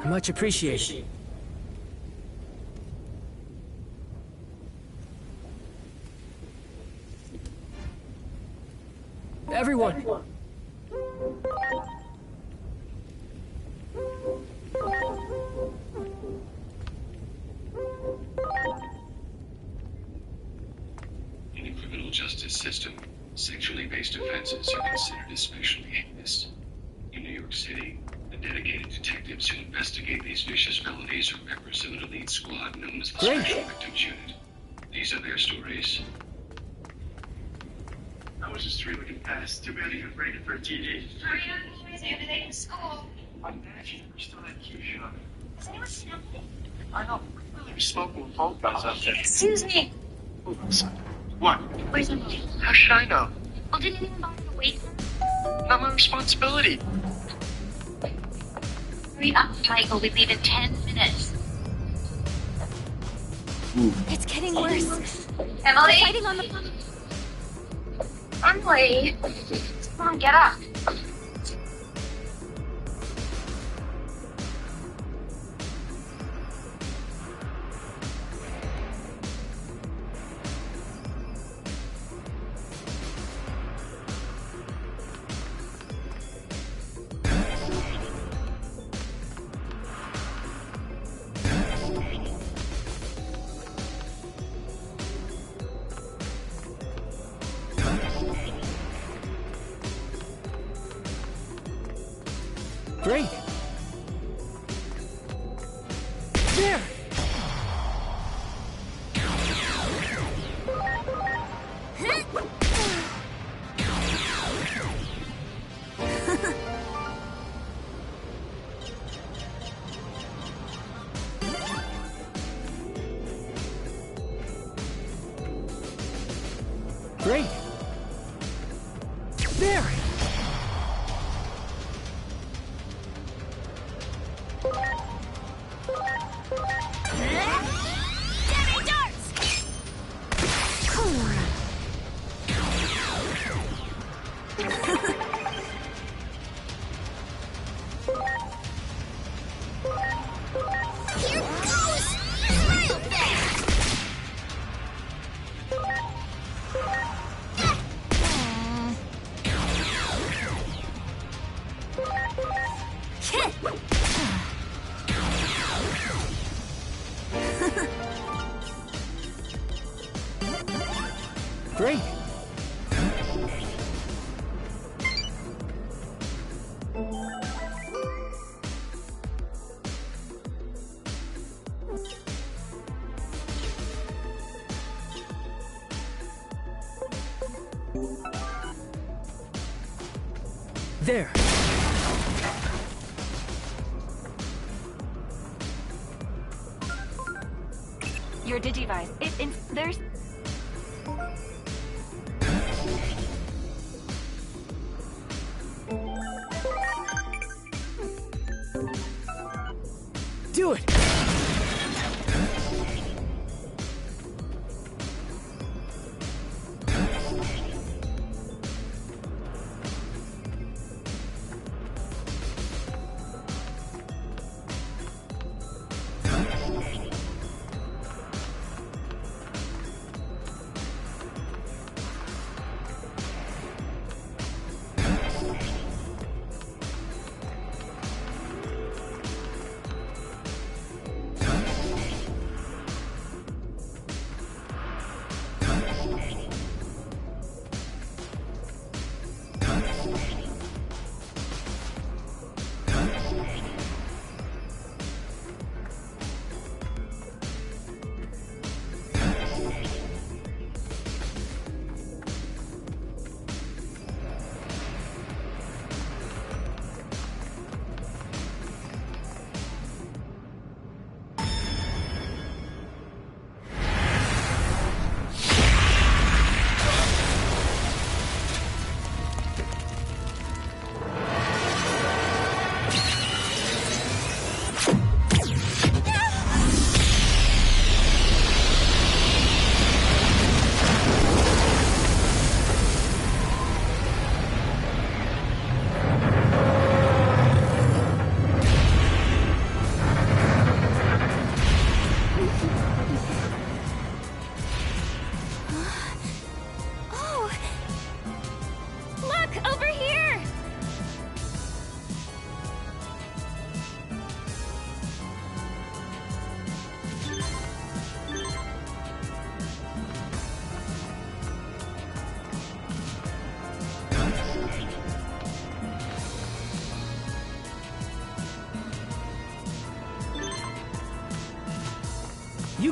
Much appreciated. Everyone! In the criminal justice system, sexually based offenses are considered especially heinous. In New York City, the dedicated detectives who investigate these vicious felonies are members of an elite squad known as the Special Victims Unit. These are their stories. I was just 3 looking past. Too bad you could break it for a TD. Hurry up, boys. I have a day in school. Imagine we still had key shot. Is anyone smoking? I know. We really be smoking with phone guns up there. Excuse me. What? Where's the movie? How should I know? Well, didn't you bother to wait? Not my responsibility. Hurry up, Michael. We leave in 10 minutes. It's getting worse. Emily? They're fighting on the... Emily! Come on, get up. Great! There! Great! There! Great! There! Your Digivice. There's... Do it!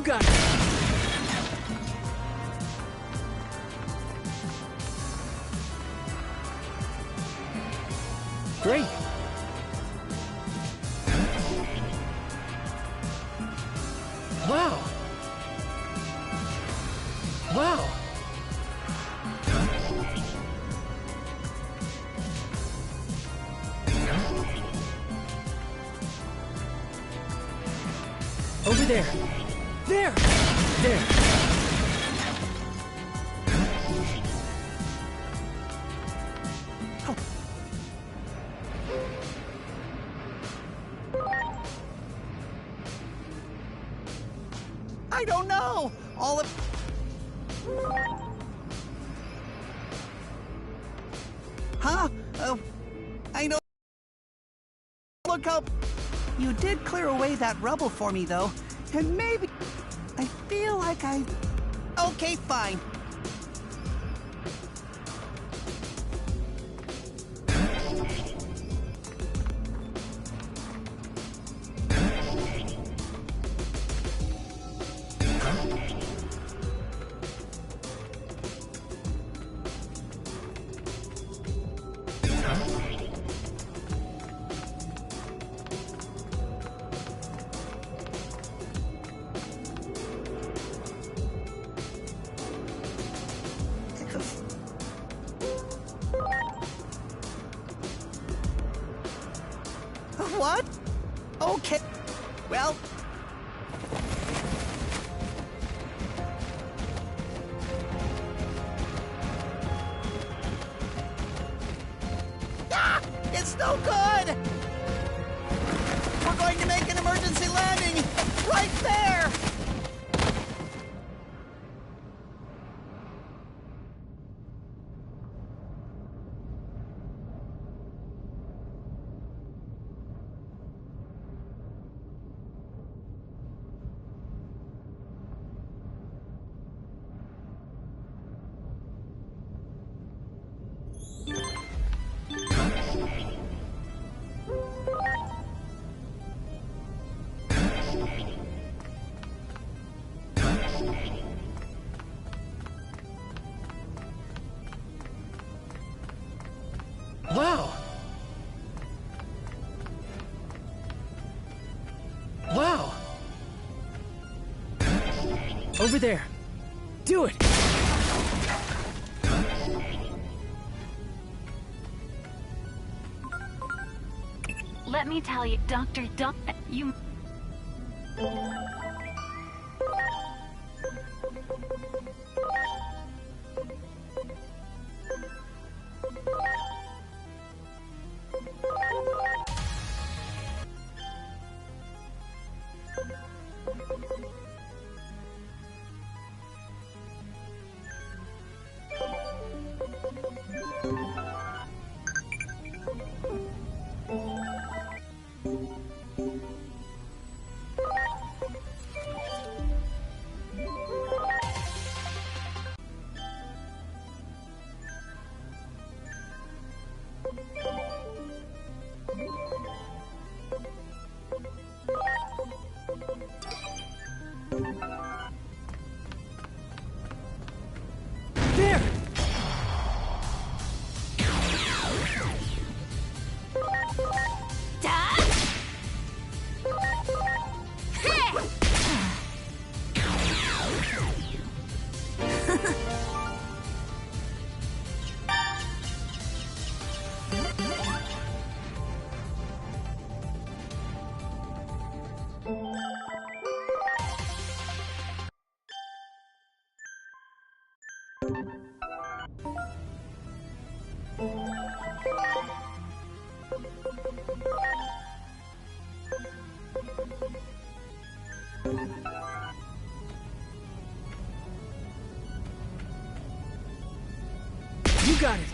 got it. Great. Wow. Wow. Over there. There. There. Oh. I don't know. All of... Huh? I know. Look up. You did clear away that rubble for me, though. And maybe... I feel like I... Okay, fine. What? Okay. Well... Ah! It's no good! We're going to make an emergency landing! Right there! Wow. Wow. Over there. Do it. Let me tell you, Dr. you... There! You got it.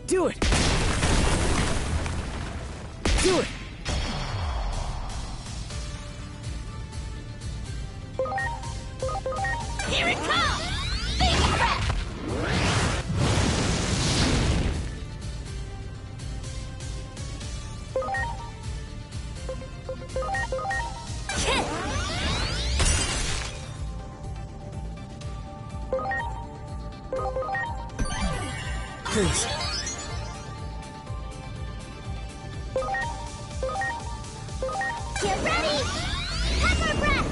Do it! Do it! Here it comes! Baby breath! Please. Get ready! Pepper breath!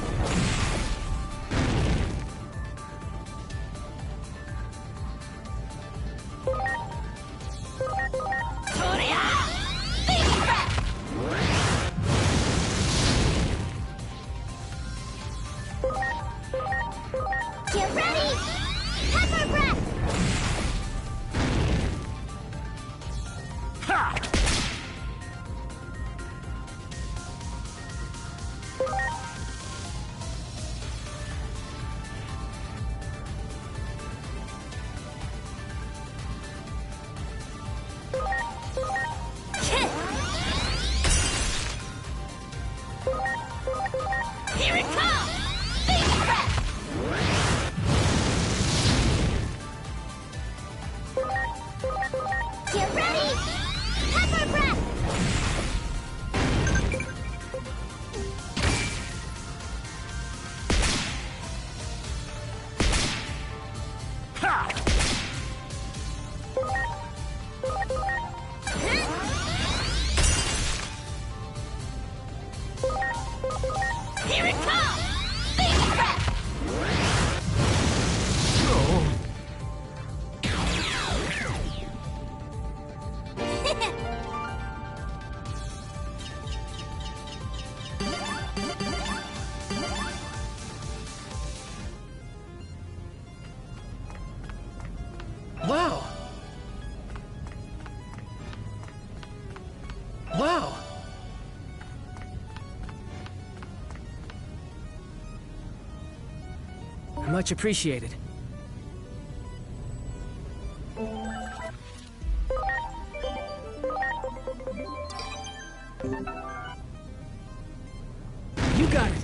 Toria! Baby breath! Get ready! Pepper breath! Ha! Here it comes! Baby breath! Get ready! Pepper breath! Ha! Here it comes! Baby breath! Wow! Wow! Much appreciated. You got it!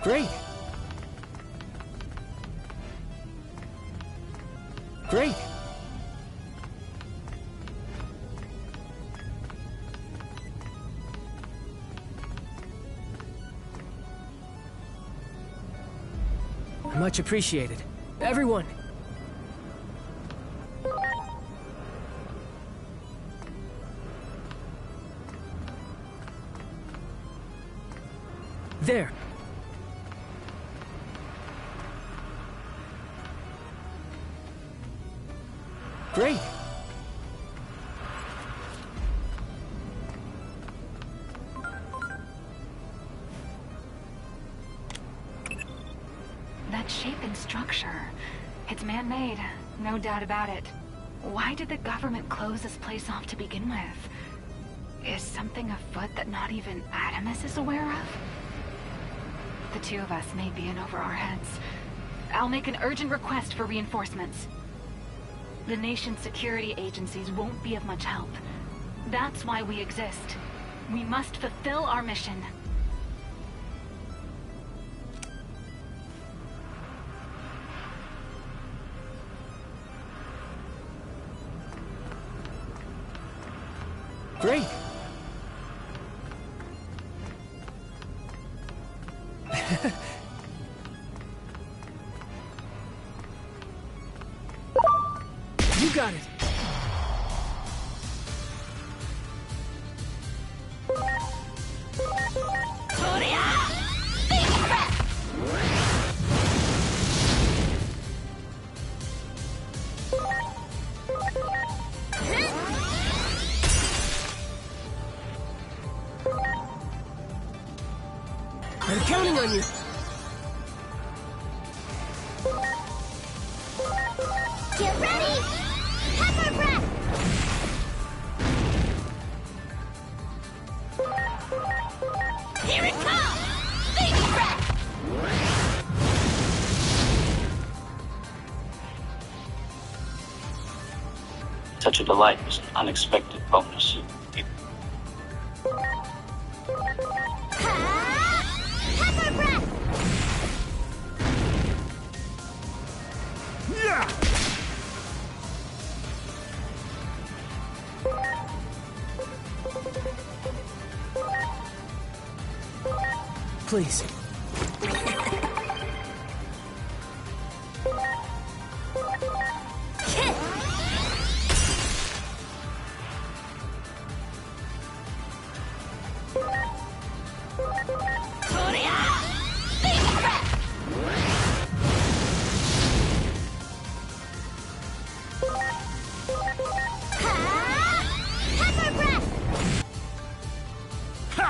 Great! Great! Much appreciated. Everyone! There! Great! That shape and structure. It's man-made, no doubt about it. Why did the government close this place off to begin with? Is something afoot that not even Adamus is aware of? The two of us may be in over our heads. I'll make an urgent request for reinforcements. The nation's security agencies won't be of much help. That's why we exist. We must fulfill our mission. Great. You got it. I'm counting on you. Get ready! Pepper breath! Here it comes! Baby breath! Such a delight was an unexpected bonus. Pepper breath! Yeah! Please. Pepper breath! Ha!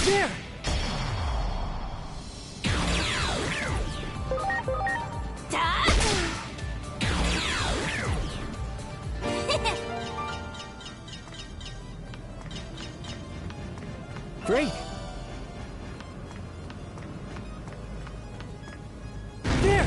There! Great! There!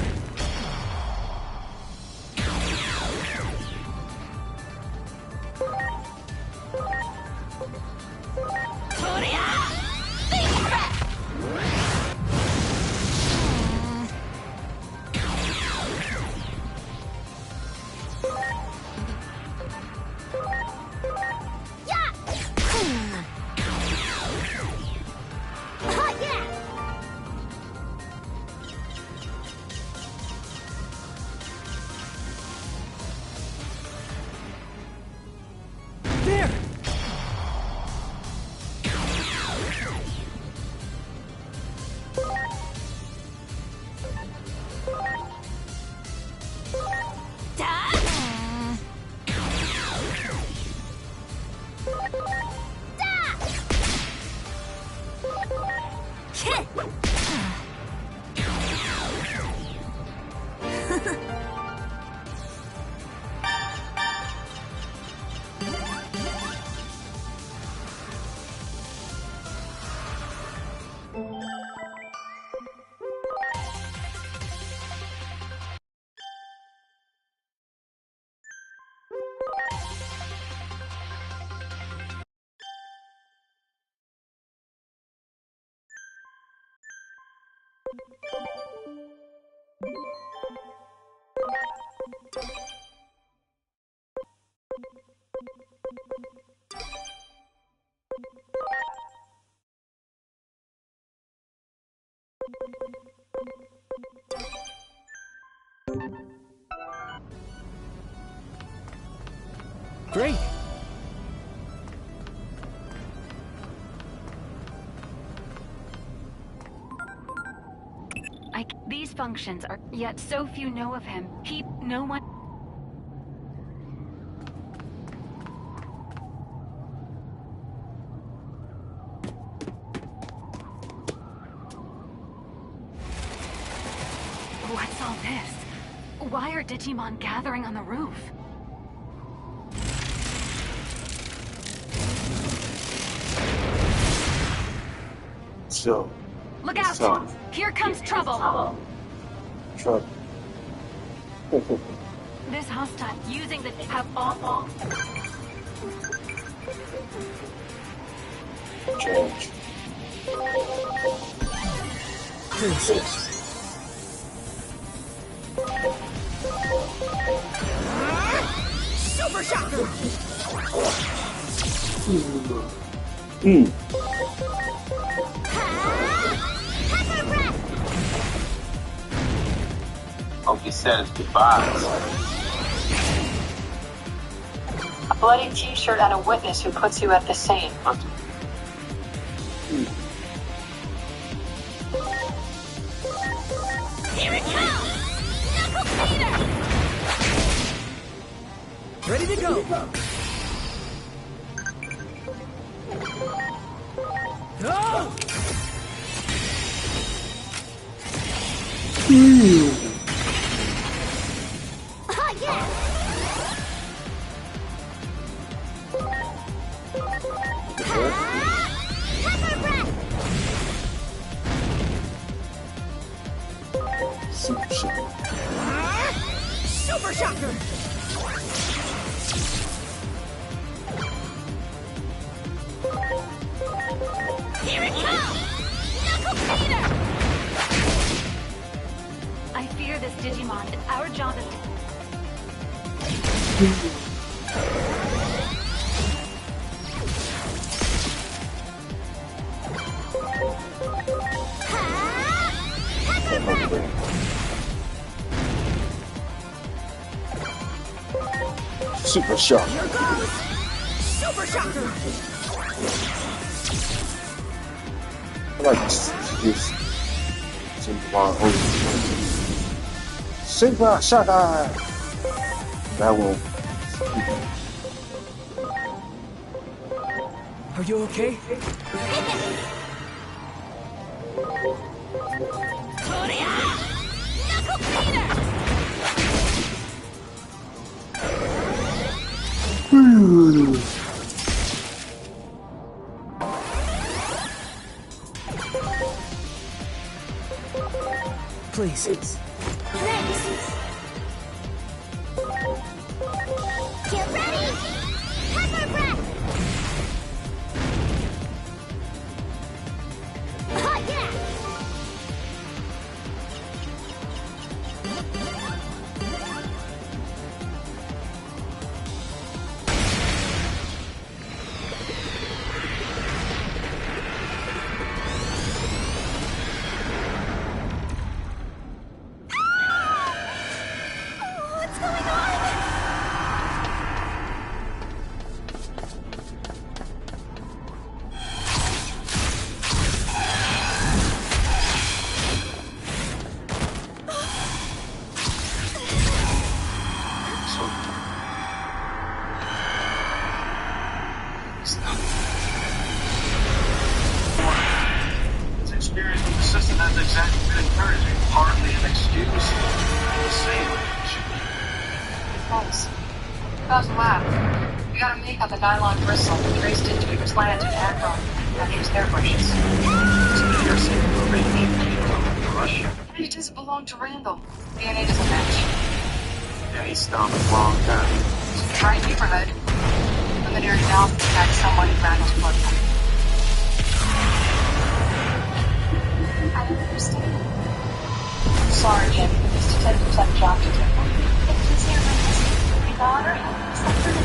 There! Great! These functions are... Yet so few know of him. No one... What's all this? Why are Digimon gathering on the roof? So, Look out! Here comes trouble! Trouble. This hostile using the... have awful... Charge. Super Shocker! Hope he says goodbyes. A bloody t-shirt and a witness who puts you at the scene. Here it comes! Knuckle cleaner! Ready to go. Go! Oh, yeah! Pepper breath! Super Shocker. Super Shocker! Here it comes! Knuckle cleaner! I fear this Digimon. Our job is to... Pepper breath! Super Shocker. Here goes! Super Shocker! I like this. Super Shocker. That one. Are you okay? Toria! Knuckle cleaner! Please. Thanks. Get ready! Pepper breath! Oh, yeah! What's going on? His experience with the system hasn't exactly been encouraging. Hardly an excuse. The same. Thanks. How's the lab? We got a make on the nylon bristle we traced it to its plant in Akron. Manufactures hair brushes. You're saying we're making Russia? It doesn't belong to Randall. DNA doesn't match. Yeah, he's stomped a long time. Right neighborhood. Preliminary analysis detects someone in Randall's blood type. I don't understand. Sorry, Jim. These detectives have a job to do. Please hear my message. My daughter has suffered.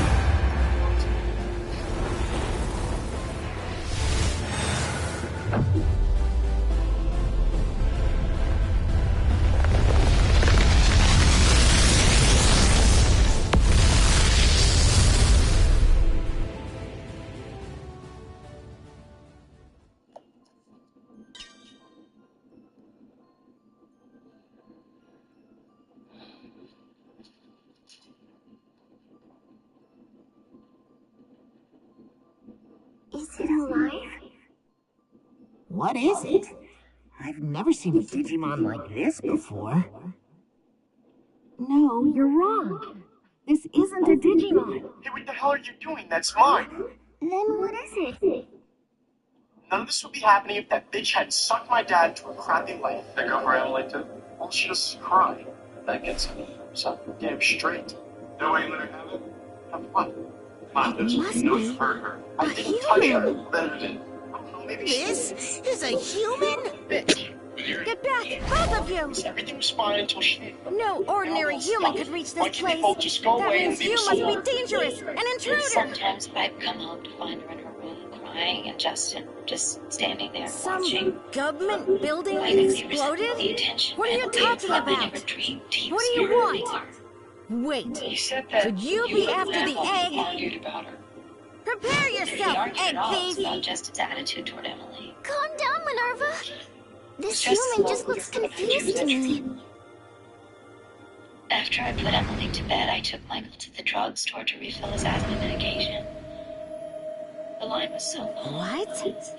still alive? What is it? I've never seen a Digimon like this before. No, you're wrong. This isn't a Digimon. Hey, what the hell are you doing? That's mine. Then what is it? None of this would be happening if that bitch had sucked my dad to a crappy life. They go for Emily too? All she does is cry. That gets me. So damn straight. No way you let her have it? Have what? Mom, It must you know be you hurt her. a I didn't touch her. human. Better than. I don't know, maybe This is a human? bitch. Get back, both of you! Everything was fine until she. No ordinary human could reach Why this can't they place. both just go That away and means leave you us must alone? be dangerous, an intruder! Sometimes I'd come home to find her in her room crying and Justin just standing there Some watching. government building Like they exploded? the attention What are you and talking they about? never dreamed he What was do you here want? anymore. Wait, You said that could you be after the egg? argued about her. Prepare He yourself, argued egg at all thief! about Justin's attitude toward Emily. Calm down, Minerva. This Just human just looks confused to me. After I put Emily to bed, I took Michael to the drugstore to refill his asthma medication. The line was so long. What?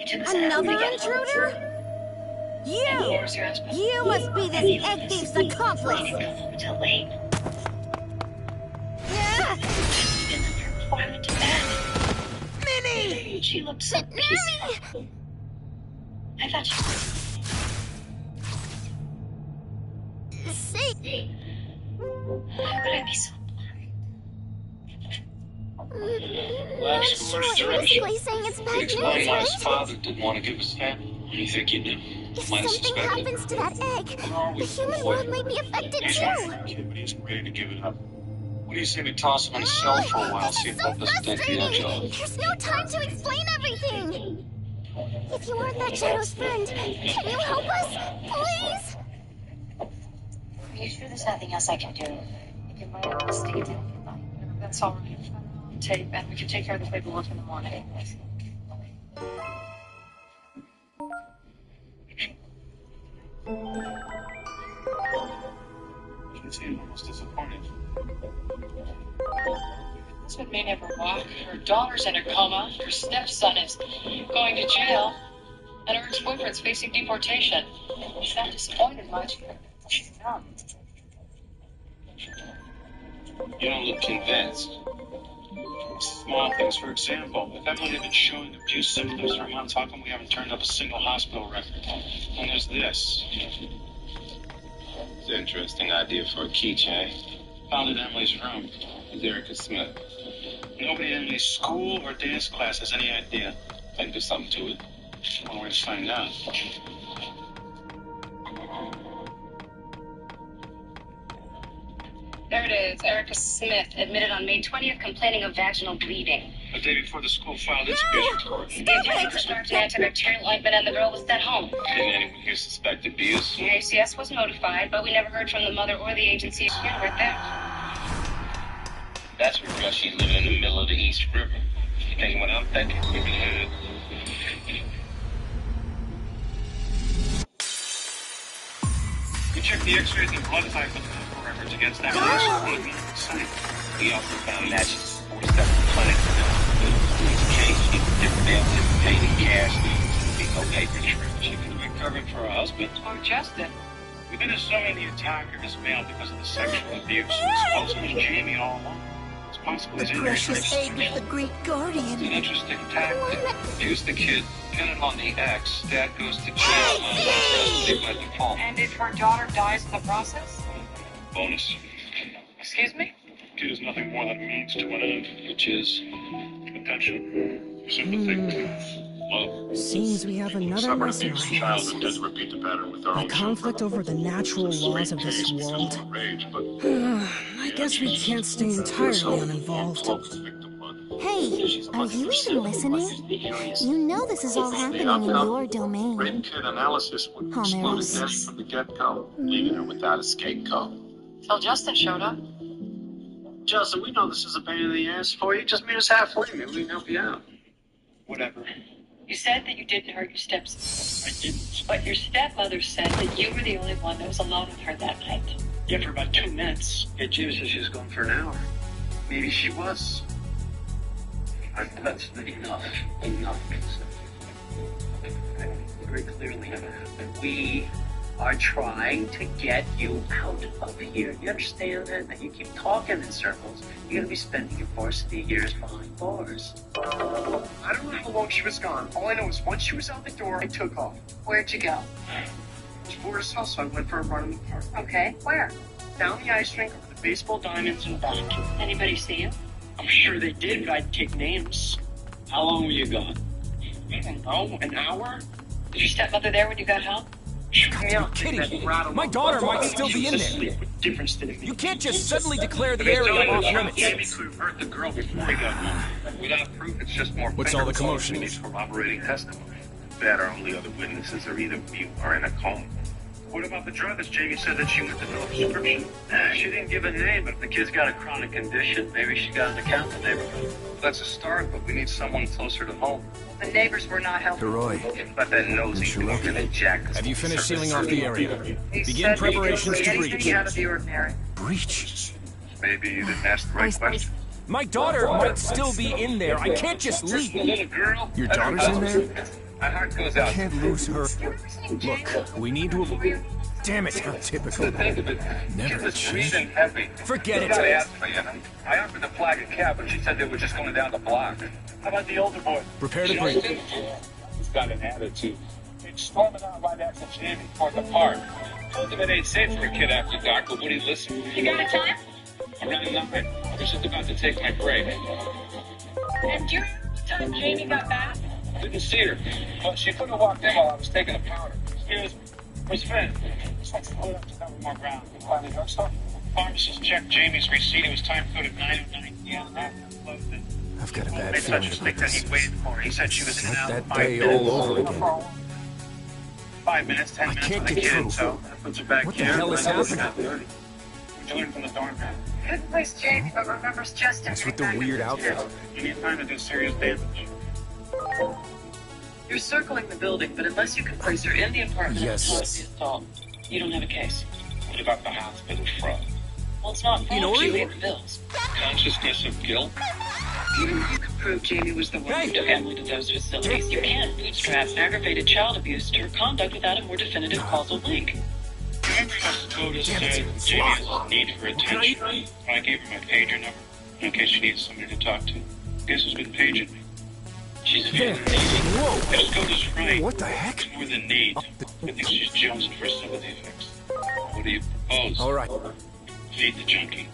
It took us an hour to Another get home. intruder? And he was your husband. You must be And he this egg was- thief's He accomplice! didn't come home until late. Yeah. Been up here before I went to bed. Minnie! She looked so peaceful. I thought she See? How could I be so Lab I'm score sure is you're basically saying it's bad Explain why news, his right? father didn't want to give us family. You think you knew? If Might have something suspected. happens to that egg, the human world might be affected He's too. not a kid, but he isn't ready to give it up. What do you say we toss him in a cell for a while, see if that doesn't take the edge off? There's no time to explain everything. If you aren't that Shadow's friend, can you help us, please? Are you sure there's nothing else I can do? You can write up the state. That's all right. Tape, and we can take care of the paperwork in the morning. You can see him almost disappointed. Husband may never walk. Her daughter's in a coma. Her stepson is going to jail. And her ex-boyfriend's facing deportation. She's not disappointed much. She's numb. You don't look convinced. Small things, for example. If Emily had been showing abuse symptoms for months, how come we haven't turned up a single hospital record? And there's this. It's an interesting idea for a keychain. Found in Emily's room. It's Erica Smith. Nobody in Emily's school or dance class has any idea. Think there's something to it. One way to find out. There it is. Erica Smith, admitted on May 20th, complaining of vaginal bleeding. A day before the school filed its abuse report. The attendant prescribed an antibacterial ointment and the girl was sent home. Didn't anyone here suspect abuse? The ACS was notified, but we never heard from the mother or the agency. Yeah, right there. That's because she's living in the middle of the East River. You thinking what I'm thinking? Good. We checked the x-rays and blood type of the medical records against that site. We also found matches for 4 separate clinics. In each case, she was different evidence paid in cash. Be no paper trail. She could have been covering for her husband. Or Justin. We've been assuming the attacker is male because of the sexual abuse. Suppose it was Jamie all along. It's possible he's in there. Precious egg of the great guardian. It's an interesting tactic. Use the kid. Pin it on the X. Dad goes to jail. Mom goes custody by default. And if her daughter dies in the process? Bonus. Excuse me? Kid is nothing more than a means to an end, which is attention, sympathy, love. Seems we have another Suffered lesson abuse on in our hands. childhood, tends to repeat the pattern with our The own conflict over the natural laws of this world. rage, but I guess we can't stay entirely uninvolved. Hey, are you even listening? You know this is all happening in your domain. Rape kit analysis would explode Homeros. death from the get-go, leaving her without a scapegoat. Till Justin showed up. Justin, we know this is a pain in the ass for you. Just meet us halfway. Maybe we can help you out. Whatever. You said that you didn't hurt your stepson. I didn't. But your stepmother said that you were the only one that was alone with her that night. Yeah, for about 2 minutes. Yeah, Jimmy said she was gone for an hour. Maybe she was. That's enough. Enough. We are trying to get you out of here. You understand that? That you keep talking in circles. You're gonna be spending your varsity years behind bars. I don't know how long she was gone. All I know is once she was out the door, I took off. Where'd you go? It was Boris' house, so I went for a run in the park. Okay, where? Down the ice rink with the baseball diamonds and back. Anybody see you? I'm sure they did, but I'd take names. How long were you gone? I don't know, an hour? Was your stepmother there when you got home? She Got to be kidding me. My daughter might still be in there. What difference did it make? You can't just suddenly declare the area off limits. Jamie could have hurt the girl before he got home. Without proof, it's just more. What's all the commotion? We need corroborating testimony. That our only other witnesses are either mute or in a coma. What about the druggist? Jamie said that she went to no prescription. She didn't give a name, but if the kid's got a chronic condition, maybe she got an account in the neighborhood. That's a start, but we need someone closer to home. The neighbors were not helping. Roy. Let that nosy look in and jack. Have you finished sealing off the area? He Begin said preparations to breach. anything out of the ordinary. Breach? Maybe you didn't ask the right question. My daughter might still be in there. I can't just leave. Little girl. Your daughter's in there? My heart goes I out. can't lose her. Look, we need to avoid... Damn it, how typical. Think of it. Never She was change. breathing heavy. Forget You it. gotta ask for you. I offered to flag a cab, but she said they were just going down the block. How about the older boy? Prepare to breach. He's got an attitude. He's storming out right after Jamie toward the park. Told him it ain't safe for a kid after dark, but would he listen? You got a time? Around 9. I was just about to take my break. And do you remember the time Jamie got back? Didn't see her. But she could have walked in while I was taking a powder. Excuse me. Where's Finn? Just wants to hold up to cover more ground. You finally done stuff? Pharmacist checked Jamie's receipt. It was time-coded 9:09 p.m. I've got a bad They feeling touched the about stick that he this. waited for. He said she was in and out in That 5 day minutes. all over again. 5 minutes, 10 minutes can't on the get kid, through. so that puts her back What the here. hell is happening? What'd you learn from the dorm room? Couldn't place Jamie, but remembers Justin. That's with the weird outfit. You need time to do serious damage. You're circling the building, but unless you can place her in the apartment Yes. until it's assault, you don't have a case. What about the hospital fraud? Well, it's not You know fault. She what? paid the bills. Consciousness of guilt? Even if you can prove Jamie was the one who took Emily to those facilities, you can't bootstrap aggravated child abuse to her conduct without a more definitive causal link. Remember how SCOTUS said Jamie has a need for attention? I gave her my pager number in case she needs somebody to talk to. Guess who's been paging me? She's There. needy. Whoa. And SCOTUS right. What the heck? It's more than need. I think she's jonesing for a sympathy fix. What do you propose? All right. Feed the junkie.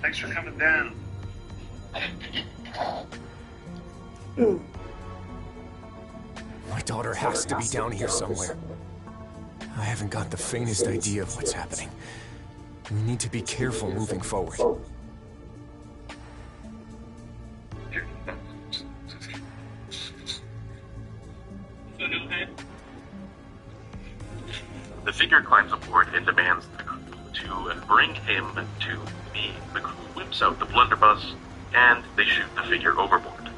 Thanks for coming down. My daughter has to be down here somewhere. I haven't got the faintest idea of what's happening. We need to be careful moving forward. The figure climbs aboard and demands the crew to bring him to me. The crew whips out the blunderbuss, and they shoot the figure overboard.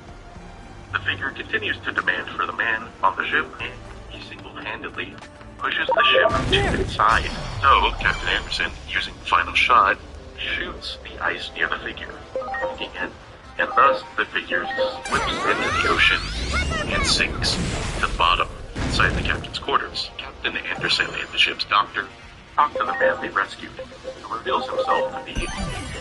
The figure continues to demand for the man on the ship, and he single-handedly pushes the ship to its side. So, Captain Anderson, using the final shot, shoots the ice near the figure, breaking it, and thus the figure slips into the ocean and sinks to the bottom inside the captain's quarters. Captain Anderson and the ship's doctor talk to the man they rescued, who reveals himself to be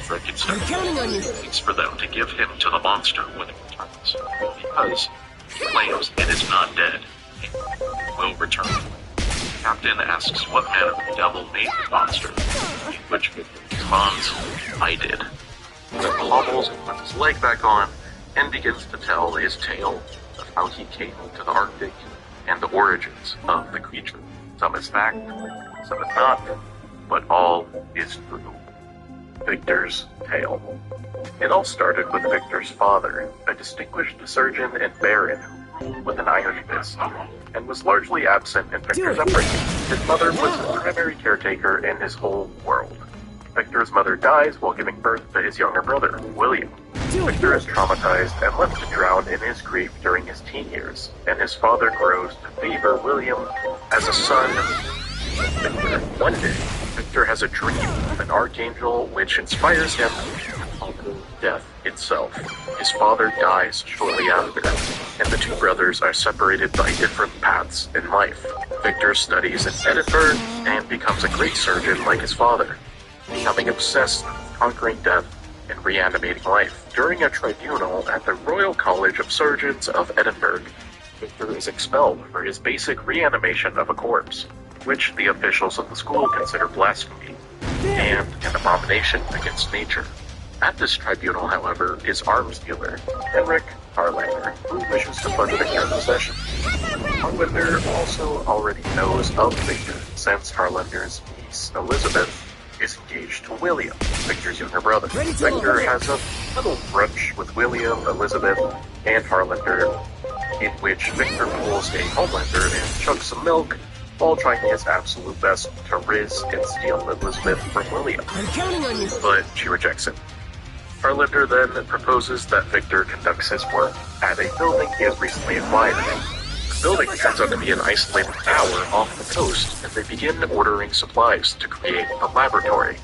Frankenstein. I'm counting on you. It's for them to give him to the monster when it returns, because he claims it is not dead and will return. Captain asks what manner of devil made the monster, which responds, I did. He then hobbles and puts his leg back on and begins to tell his tale of how he came to the Arctic and the origins of the creature. Some is fact, some is not, but all is true. Victor's tale. It all started with Victor's father, a distinguished surgeon and baron with an iron fist, and was largely absent in Victor's upbringing. His mother was the primary caretaker in his whole world. Victor's mother dies while giving birth to his younger brother, William. Victor is traumatized and left to drown in his grief during his teen years, and his father grows to favor William as a son of Victor. One day, Victor has a dream of an archangel which inspires him to conquer death itself. His father dies shortly after, and the two brothers are separated by different paths in life. Victor studies in Edinburgh and becomes a great surgeon like his father, becoming obsessed with conquering death and reanimating life. During a tribunal at the Royal College of Surgeons of Edinburgh, Victor is expelled for his basic reanimation of a corpse, which the officials of the school consider blasphemy and an abomination against nature. At this tribunal, however, is arms dealer Henrik Harlander, who wishes to fund Victor's possession. Harlander also already knows of Victor, since Harlander's niece, Elizabeth, is engaged to William, Victor's younger brother. Victor has a little brunch with William, Elizabeth, and Harlander, in which Victor pulls a Homelander and chugs some milk, while trying his absolute best to riz and steal Elizabeth from William. I'm counting on you. But she rejects him. Harlander then proposes that Victor conducts his work at a building he has recently acquired. The building turns out to be an isolated tower off the coast, and they begin ordering supplies to create a laboratory.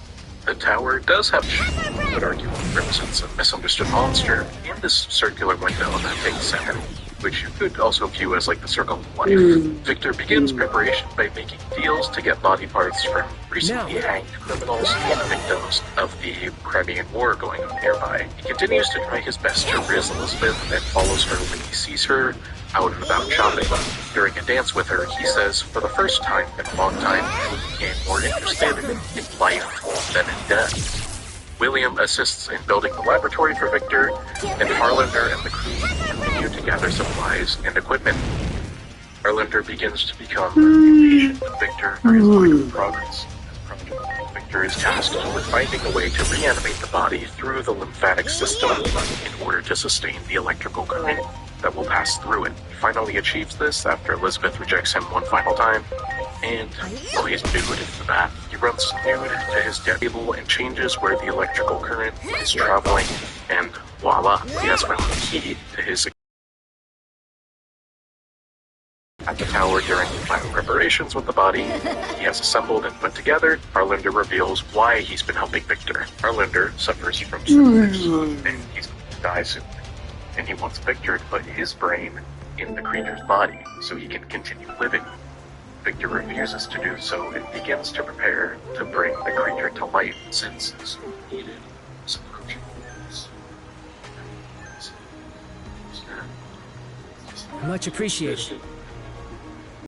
The tower does have, I would argue, represents a misunderstood monster in this circular window that takes 7, which you could also view as like the circle of life. Victor begins preparation by making deals to get body parts from recently hanged criminals and victims of the Crimean War going on nearby. He continues to try his best to riz Elizabeth and follows her when he sees her out and about shopping. During a dance with her, he says, for the first time in a long time, he became more interested in life than in death. William assists in building the laboratory for Victor, and Harlander and the crew continue to gather supplies and equipment. Harlander begins to become impatient with Victor for his lack of progress. Victor is tasked with finding a way to reanimate the body through the lymphatic system in order to sustain the electrical current that will pass through it. He finally achieves this after Elizabeth rejects him one final time, and while he's nude in the bath, he runs nude to his dead table and changes where the electrical current is traveling, and voila, he has found the key to his at the tower during the final preparations with the body he has assembled and put together. Harlander reveals why he's been helping Victor. Harlander suffers from syphilis, and he's going to die soon. And he wants Victor to put his brain in the creature's body so he can continue living. Victor refuses to do so and begins to prepare to bring the creature to life, since this needed some crucial things. Much appreciated.